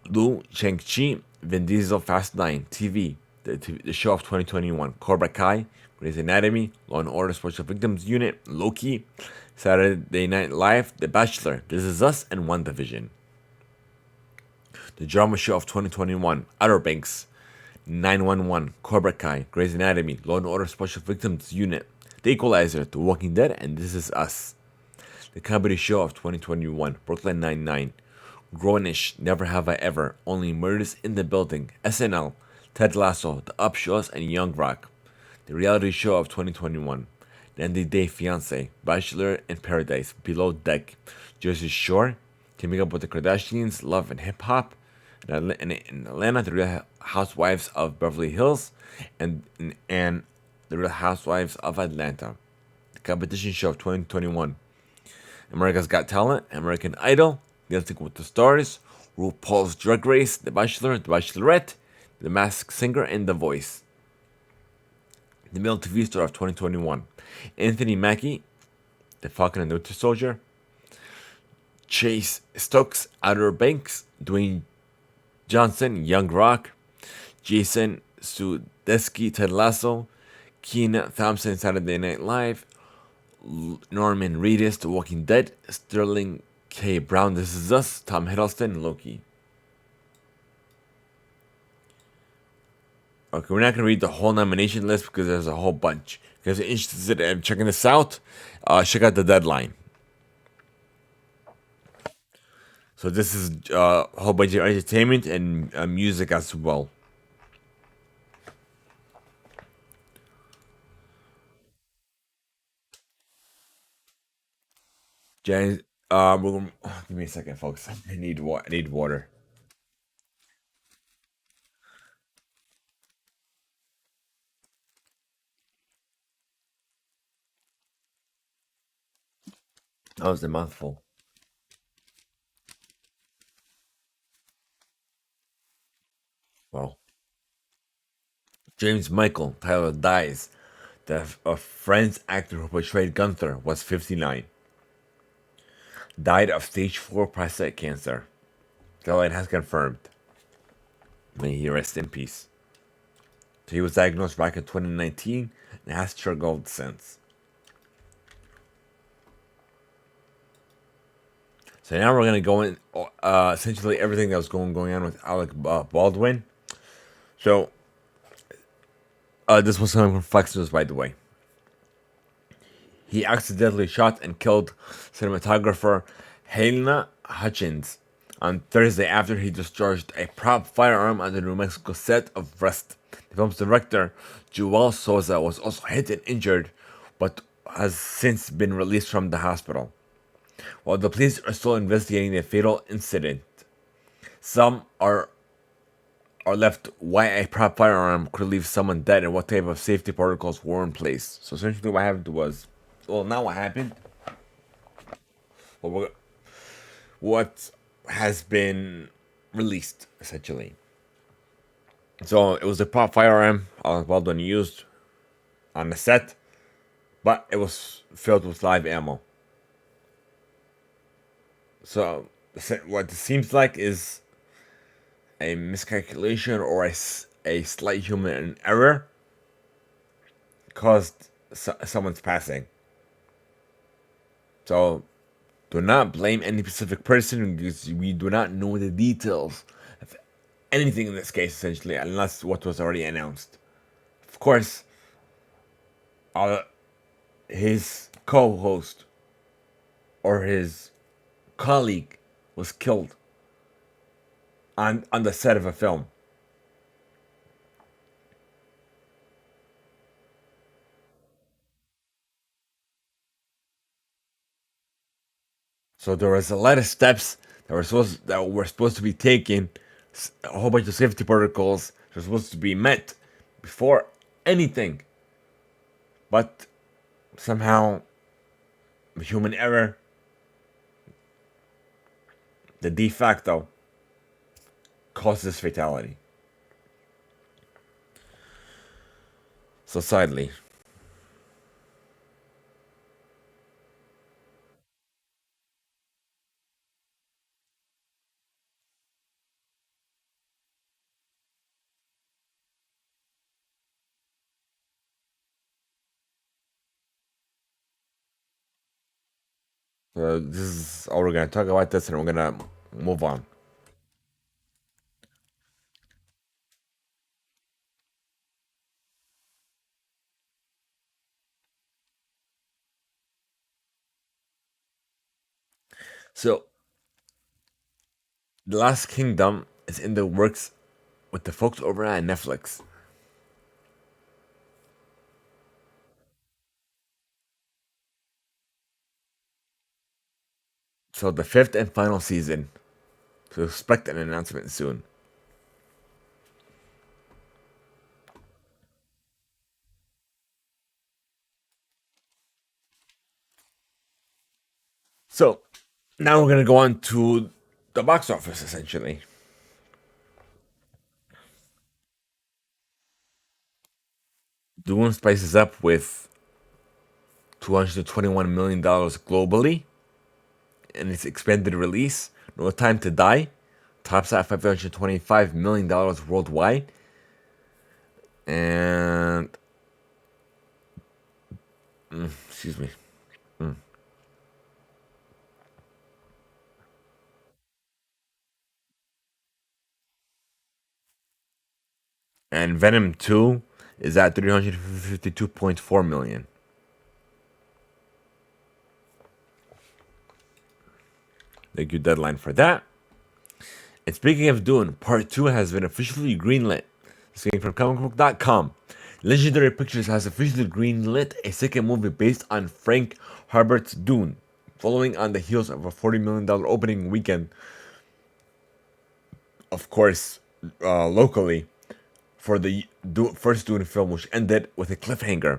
Liu, Shang-Chi, Vin Diesel, Fast 9, TV, the show of 2021, Cobra Kai, Grey's Anatomy, Law and Order Special Victims Unit, Loki, Saturday Night Live, The Bachelor, This Is Us, and WandaVision. The drama show of 2021, Outer Banks, 911, Cobra Kai, Grey's Anatomy, Law and Order Special Victims Unit, The Equalizer, The Walking Dead, and This Is Us. The comedy show of 2021, Brooklyn Nine-Nine, Grownish, Never Have I Ever, Only Murders in the Building, SNL, Ted Lasso, The Upshaws, and Young Rock. The reality show of 2021, 90 Day Fiancé, Bachelor in Paradise, Below Deck, Jersey Shore, Teaming Up with the Kardashians, Love and Hip Hop, in Atlanta, The Real Housewives of Beverly Hills, and The Real Housewives of Atlanta. The competition show of 2021, America's Got Talent, American Idol, Dancing with the Stars, RuPaul's Drag Race, The Bachelor, The Bachelorette, The Masked Singer, and The Voice. The male TV star of 2021. Anthony Mackie, The Falcon and the Winter Soldier. Chase Stokes, Outer Banks. Dwayne Johnson, Young Rock. Jason Sudeikis, Ted Lasso. Keena Thompson, Saturday Night Live. Norman Reedus, The Walking Dead. Sterling K. Brown, This Is Us. Tom Hiddleston, Loki. Okay, we're not going to read the whole nomination list because there's a whole bunch. If you're interested in checking this out, check out the deadline. So this is a whole bunch of entertainment and music as well. Jan, give me a second, folks. I need I need water. That was a mouthful. Well, James Michael Tyler dies. The Friends actor who portrayed Gunther was 59. Died of stage 4 prostate cancer. The line has confirmed. May he rest in peace. So he was diagnosed back in 2019 and has struggled since. So now we're gonna go in essentially everything that was going on with Alec Baldwin. So this was coming from Fox News, by the way. He accidentally shot and killed cinematographer Helena Hutchins on Thursday after he discharged a prop firearm on the New Mexico set of Rust. The film's director, Joel Souza, was also hit and injured, but has since been released from the hospital. While the police are still investigating the fatal incident, some are left why a prop firearm could leave someone dead and what type of safety protocols were in place. So essentially, what happened was, well, not what happened. Well, what has been released essentially. So it was a prop firearm Baldwin used on the set, but it was filled with live ammo. So what it seems like is a miscalculation or a slight human error caused someone's passing. So do not blame any specific person because we do not know the details of anything in this case, essentially, unless what was already announced. Of course, uh, his co host or his colleague was killed on the set of a film. So there was a lot of steps that were supposed to be taken, a whole bunch of safety protocols that were supposed to be met before anything. But somehow, human error, the de facto, caused this fatality. So sadly, this is all we're gonna talk about this, and we're gonna move on. So, The Last Kingdom is in the works with the folks over at Netflix. So the fifth and final season. So expect an announcement soon. So now we're gonna go on to the box office essentially. Dune spices up with $221 million globally in its expanded release. No Time to Die tops at $525 million worldwide. And, excuse me. And Venom 2 is at 352.4 million. Thank you, deadline for that. And speaking of Dune, Part 2 has been officially greenlit. This came from comicbook.com. Legendary Pictures has officially greenlit a second movie based on Frank Herbert's Dune, following on the heels of a $40 million opening weekend, of course, locally, for the first Dune film, which ended with a cliffhanger,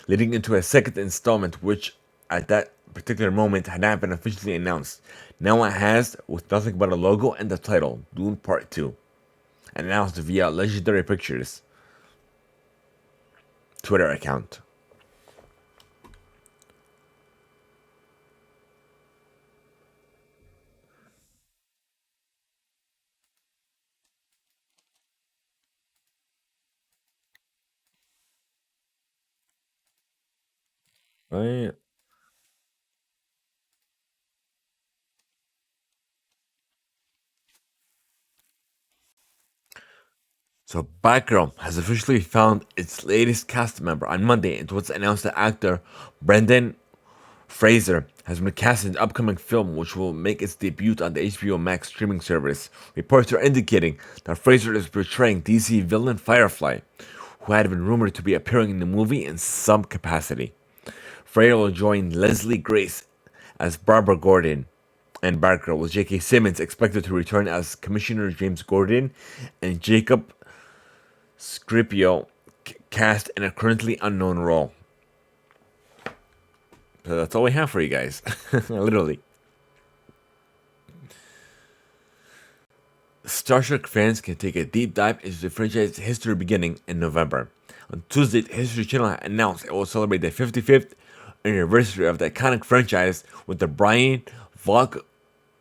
leading into a second installment, which at that particular moment had not been officially announced. Now it has, with nothing but a logo and the title, Dune Part 2, announced via Legendary Pictures Twitter account. Right. So Batgirl has officially found its latest cast member on Monday. It was announced that actor Brendan Fraser has been cast in the upcoming film, which will make its debut on the HBO Max streaming service. Reports are indicating that Fraser is portraying DC villain Firefly, who had been rumored to be appearing in the movie in some capacity. Fraser will join Leslie Grace as Barbara Gordon and Batgirl, with J.K. Simmons expected to return as Commissioner James Gordon and Jacob Scripio cast in a currently unknown role. So that's all we have for you guys. Literally. Star Trek fans can take a deep dive into the franchise's history beginning in November. On Tuesday, the History Channel announced it will celebrate the 55th anniversary of the iconic franchise with the Brian Volk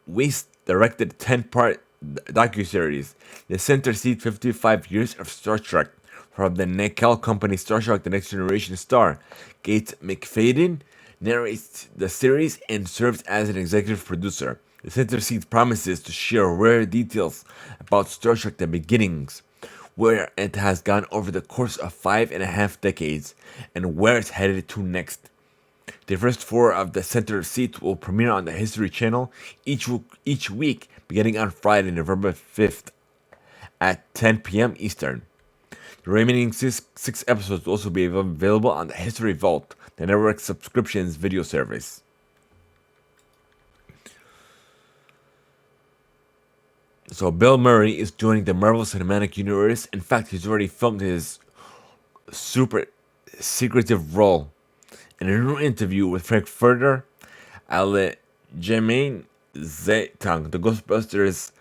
Weiss directed 10-part docuseries. The center seat 55 years of Star Trek from the Nickel Company Star Trek The Next Generation star. Kate McFadden narrates the series and serves as an executive producer. The center seat promises to share rare details about Star Trek The Beginnings, where it has gone over the course of 5.5 decades, and where it's headed to next. The first four of the center seats will premiere on the History Channel each week, beginning on Friday, November 5th at 10 p.m. Eastern. The remaining six episodes will also be available on the History Vault, the network's subscriptions video service. So Bill Murray is joining the Marvel Cinematic Universe. In fact, he's already filmed his super secretive role. In a new interview with Frank Furter, Jermaine Zetang, the Ghostbusters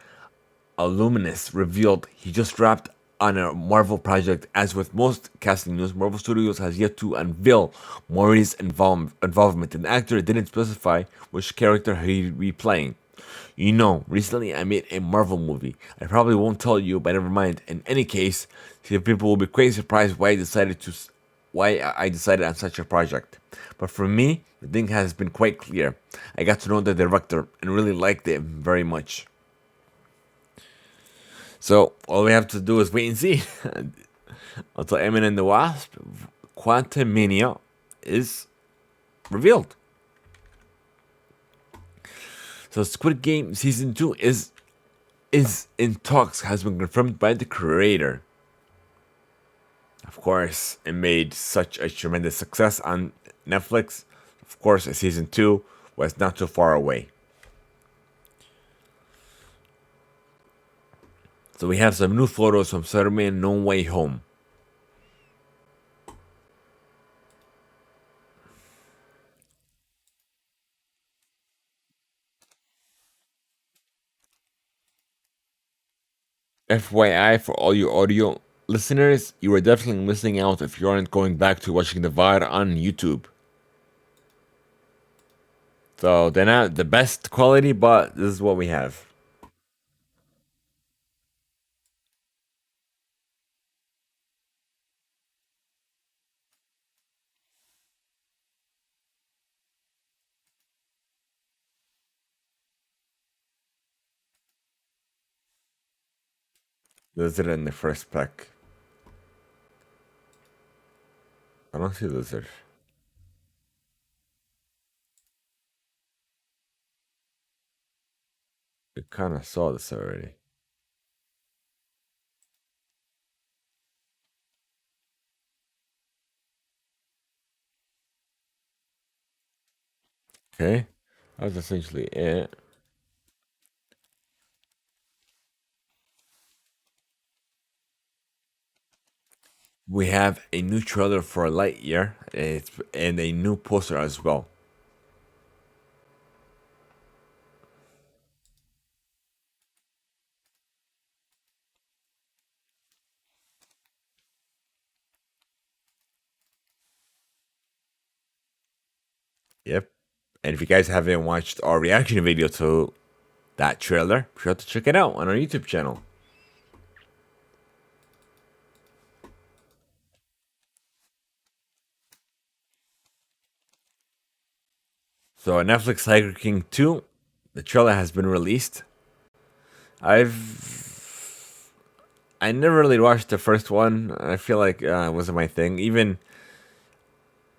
alumnus, revealed he just wrapped on a Marvel project. As with most casting news, Marvel Studios has yet to unveil Murray's involvement. The actor didn't specify which character he'd be playing. You know, recently I made a Marvel movie. I probably won't tell you, but never mind. In any case, people will be quite surprised why I decided on such a project. But for me, the thing has been quite clear. I got to know the director and really liked it very much. So all we have to do is wait and see until Ant-Man and the Wasp: Quantumania is revealed. So Squid Game season 2 is in talks, has been confirmed by the creator. Of course, it made such a tremendous success on Netflix. Of course, a season 2 was not too far away. So we have some new photos from Spider-Man No Way Home. FYI, for all you audio listeners, you are definitely missing out if you aren't going back to watching the VOD on YouTube. So they're not the best quality, but this is what we have. Lizard in the first pack. I don't see lizard. We kind of saw this already. Okay, that was essentially it. We have a new trailer for Lightyear, and a new poster as well. Yep. And if you guys haven't watched our reaction video to that trailer, be sure to check it out on our YouTube channel. So, Netflix Tiger King 2, the trailer has been released. I never really watched the first one. I feel like it wasn't my thing. Even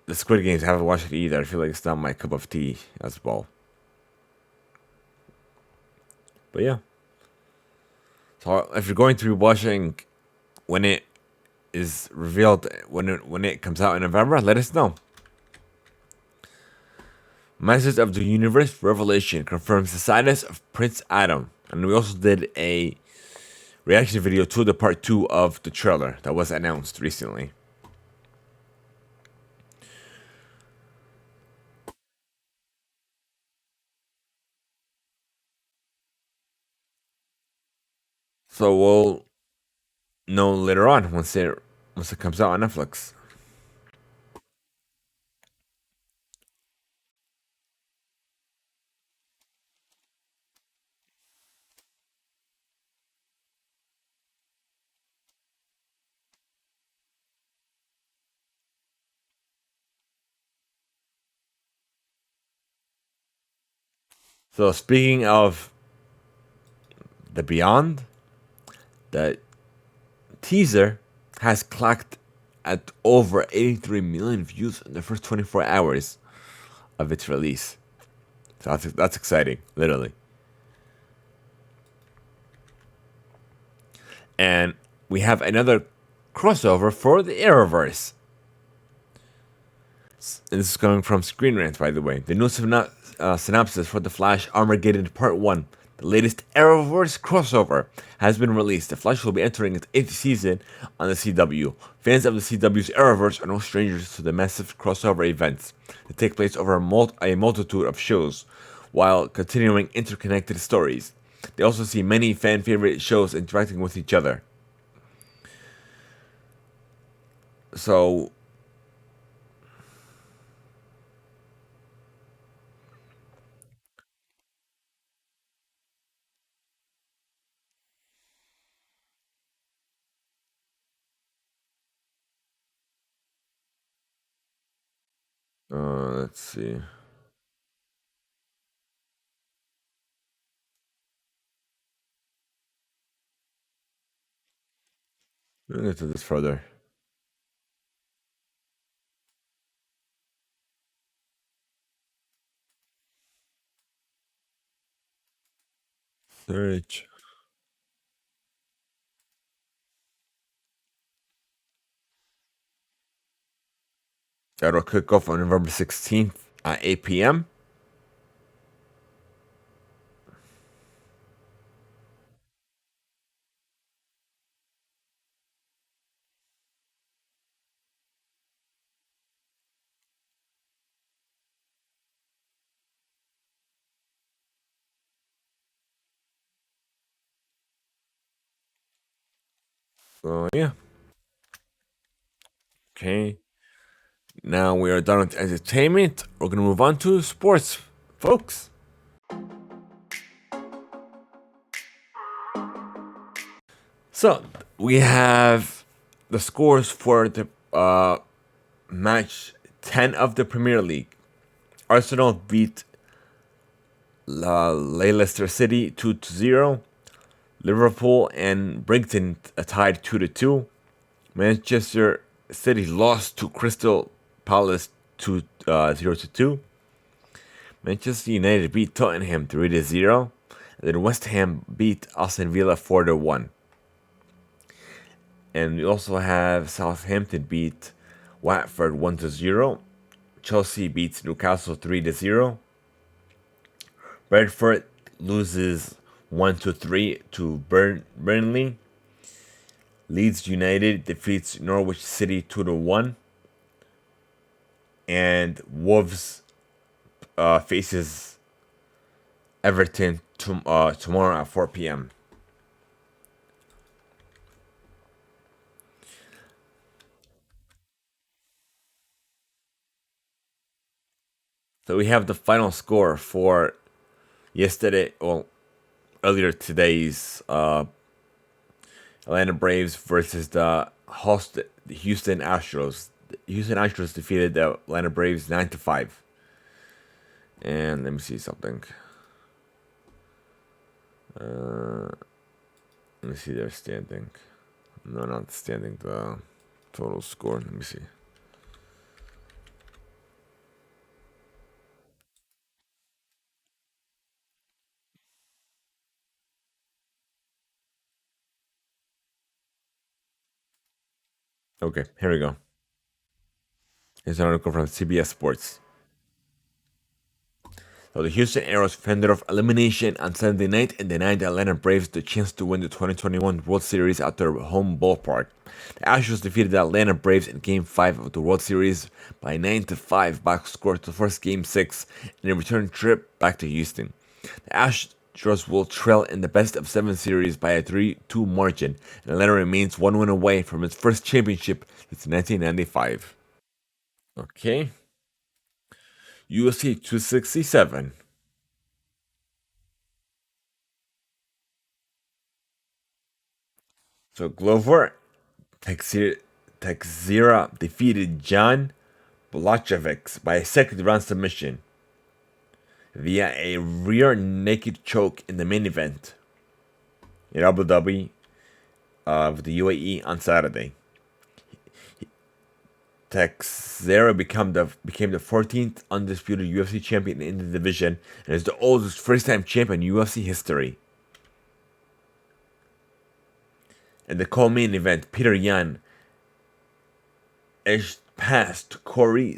the Squid Games, I haven't watched it either. I feel like it's not my cup of tea as well. But yeah. So if you're going to be watching when it is revealed, when it comes out in November, let us know. Masters of the Universe Revelation confirms the status of Prince Adam. And we also did a reaction video to the part 2 of the trailer that was announced recently. So we'll know later on once it comes out on Netflix. So speaking of the Beyond, the teaser has clocked at over 83 million views in the first 24 hours of its release. So that's exciting, literally. And we have another crossover for the Arrowverse. And this is coming from Screen Rant, by the way. The new synopsis for The Flash Armageddon Part 1, the latest Arrowverse crossover, has been released. The Flash will be entering its 8th season on the CW. Fans of the CW's Arrowverse are no strangers to the massive crossover events that take place over a multitude of shows, while continuing interconnected stories. They also see many fan favorite shows interacting with each other. So, let's see. Let me get to this further. Search. That'll kick off on November 16th at 8 p.m. Yeah. Okay. Now we are done with entertainment. We're gonna move on to sports, folks. So we have the scores for the match 10 of the Premier League. Arsenal beat Leicester City 2-0. Liverpool and Brighton tied 2-2. Manchester City lost to Crystal Palace 0-2. Manchester United beat Tottenham 3-0. And then West Ham beat Aston Villa 4-1. And we also have Southampton beat Watford 1-0. Chelsea beats Newcastle 3-0. Brentford loses 1-3 to Burnley. Leeds United defeats Norwich City 2-1. And Wolves faces Everton tomorrow at 4 p.m. So we have the final score for yesterday, well, earlier today's Atlanta Braves versus the Houston Astros. The Houston Astros defeated the Atlanta Braves 9-5. And let me see something. Let me see their standing. No, not the standing. The total score. Let me see. Okay, here we go. Here's an article from CBS Sports. So the Houston Aeros fended off elimination on Sunday night and denied the Atlanta Braves the chance to win the 2021 World Series at their home ballpark. The Astros defeated the Atlanta Braves in Game 5 of the World Series by 9-5 box score to force Game 6 in a return trip back to Houston. The Astros will trail in the best of 7 series by a 3-2 margin, and Atlanta remains 1 win away from its first championship since 1995. Okay. UFC 267. So Glover Teixeira defeated John Blachowicz by a second round submission via a rear naked choke in the main event in Abu Dhabi of the UAE on Saturday. Teixeira became the 14th undisputed UFC champion in the division and is the oldest first-time champion in UFC history. In the co-main event, Peter Yan edged past Corey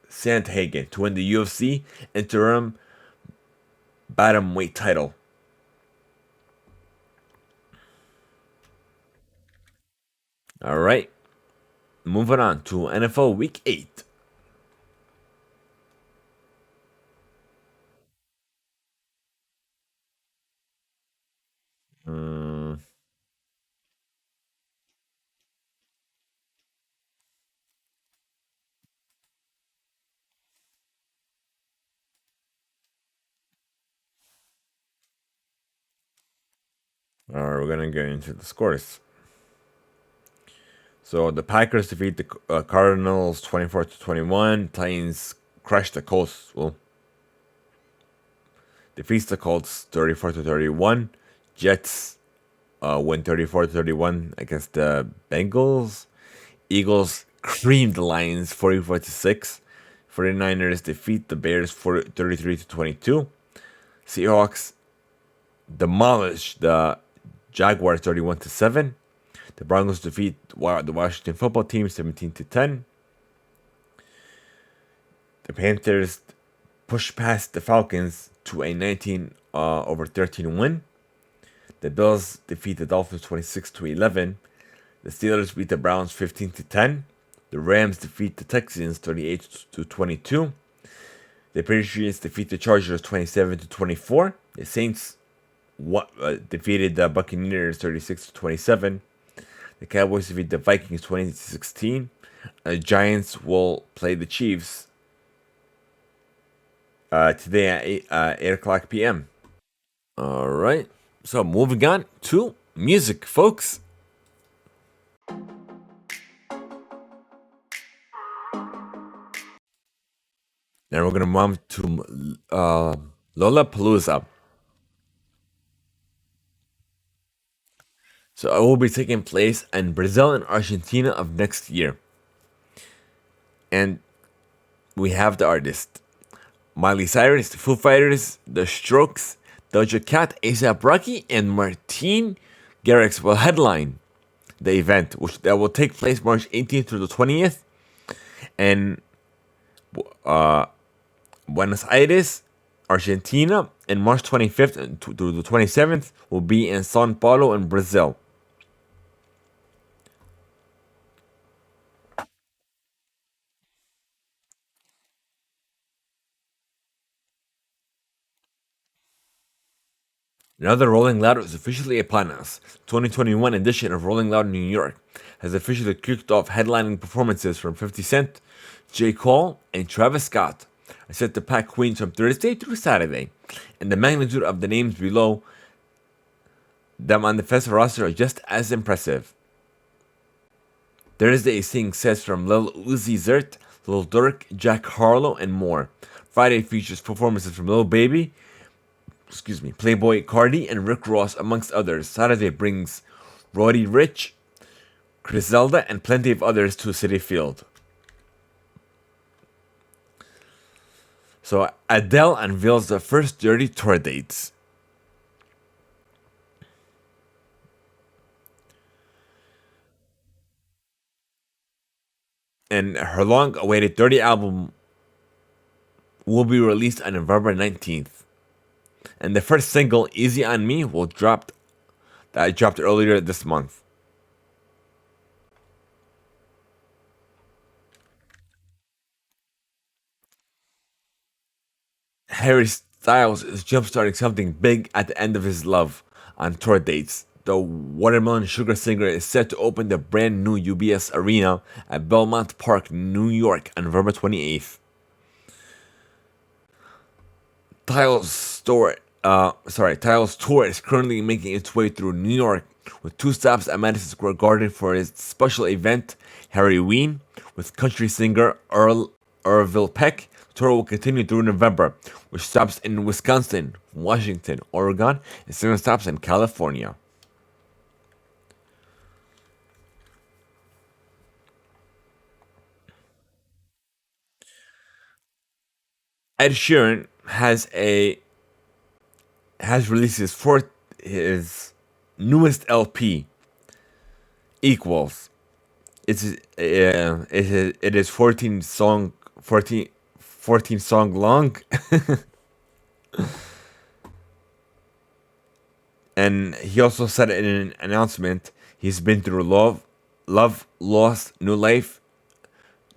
Sandhagen to win the UFC interim bantamweight title. All right, moving on to NFL Week 8. All right, we're gonna get into the scores. So the Packers defeat the Cardinals 24-21. Titans crushed the Colts. Well, defeats the Colts 34-31. Jets win 34-31 against the Bengals. Eagles creamed the Lions 44-6. 49ers defeat the Bears 33-22. Seahawks demolish the Jaguars 31-7. The Broncos defeat the Washington football team 17-10. The Panthers push past the Falcons to a 19-13 win. The Bills defeat the Dolphins 26-11. The Steelers beat the Browns 15-10. The Rams defeat the Texans 38-22. The Patriots defeat the Chargers 27-24. The Saints defeated the Buccaneers 36-27. The Cowboys defeat the Vikings 2016. The Giants will play the Chiefs today at 8 o'clock p.m. All right. So moving on to music, folks. Now we're going to move to Lollapalooza. So it will be taking place in Brazil and Argentina of next year. And we have the artist Miley Cyrus, the Foo Fighters, The Strokes, Doja Cat, A$AP Rocky, and Martin Garrix will headline the event, which that will take place March 18th through the 20th. And Buenos Aires, Argentina, and March 25th to the 27th will be in Sao Paulo in Brazil. Another Rolling Loud is officially upon us. 2021 edition of Rolling Loud New York has officially kicked off headlining performances from 50 Cent, J. Cole, and Travis Scott are set to pack Queens from Thursday through Saturday, and the magnitude of the names below them on the festival roster are just as impressive. Thursday is seeing sets from Lil Uzi Vert, Lil Durk, Jack Harlow, and more. Friday features performances from Lil Baby, Playboy Cardi, and Rick Ross, amongst others. Saturday brings Roddy Ricch, Griselda, and plenty of others to Citi Field. So Adele unveils the first Dirty tour dates. And her long-awaited Dirty album will be released on November 19th. And the first single, Easy on Me, dropped earlier this month. Harry Styles is jumpstarting something big at the end of his love on tour dates. The Watermelon Sugar singer is set to open the brand new UBS Arena at Belmont Park, New York on November 28th. Tyler's tour is currently making its way through New York with 2 stops at Madison Square Garden for his special event, Harry Ween, with country singer Orville Peck. The tour will continue through November, with stops in Wisconsin, Washington, Oregon, and 7 stops in California. Ed Sheeran has released his newest LP, Equals. It is 14 song long. And he also said in an announcement he's been through love, loss, new life,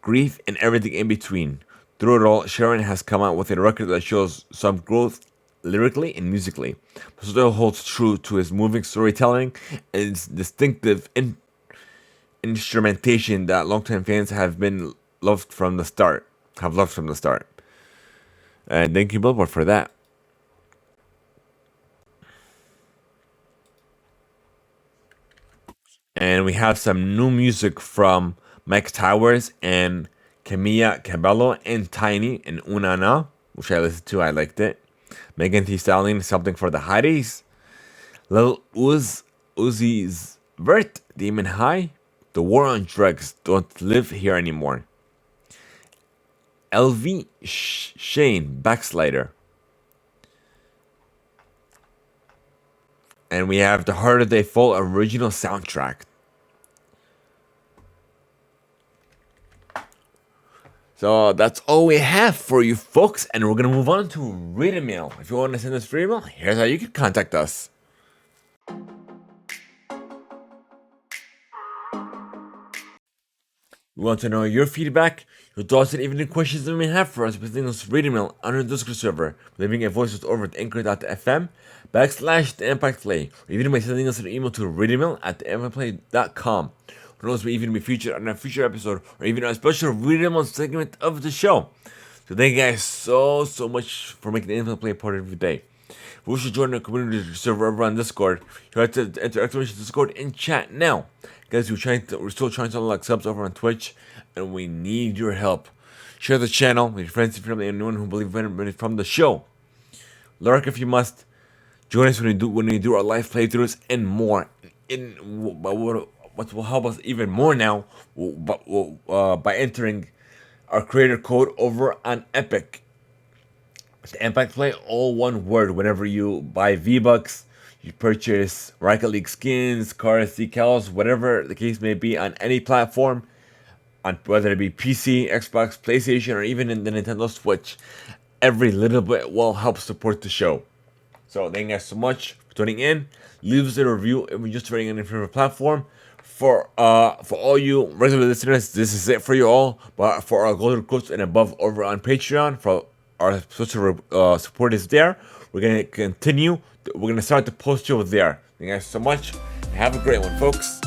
grief, and everything in between. Through it all, Sharon has come out with a record that shows some growth lyrically and musically, but still holds true to his moving storytelling and its distinctive instrumentation that longtime fans have loved from the start. And thank you, Billboard, for that. And we have some new music from Mike Towers and Camilla Cabello and Tiny and Unana, which I listened to. I liked it. Megan Thee Stallion, Something for the Hotties. Lil Uzi's Vert, Demon High. The War on Drugs Don't Live Here Anymore. LV Shane, Backslider. And we have the Harder They Fall original soundtrack. So that's all we have for you folks, and we're gonna move on to read a mail. If you want to send us free email, here's how you can contact us. We want to know your feedback, your thoughts, and even the questions you may have for us by sending us reading mail on our Discord server, leaving a voice note over at anchor.fm/theimpactplay, or even by sending us an email to readingmail@theimpactplay.com. Who knows, we even be featured on a future episode or even a special reading mail segment of the show. So thank you guys so much for making the Impact Play part of your day. If you wish to join our community server over on Discord, you have to enter exclamation Discord in chat now. Guys, we're still trying to unlock subs over on Twitch, and we need your help. Share the channel with your friends and family and anyone who believes in from the show. Lurk if you must. Join us when we do our live playthroughs and more. What will help us even more now by entering our creator code over on Epic. The Impact Play, all one word. Whenever you buy V-Bucks, you purchase Rocket League skins, cars, decals, whatever the case may be on any platform, on whether it be PC, Xbox, PlayStation, or even in the Nintendo Switch, every little bit will help support the show. So thank you guys so much for tuning in. Leave us a review if you're just tuning in your favorite platform. For all you regular listeners, this is it for you all. But for our golden quotes and above over on Patreon, for our social support is there. We're gonna continue. We're gonna start the post show there. Thank you guys so much. Have a great one, folks.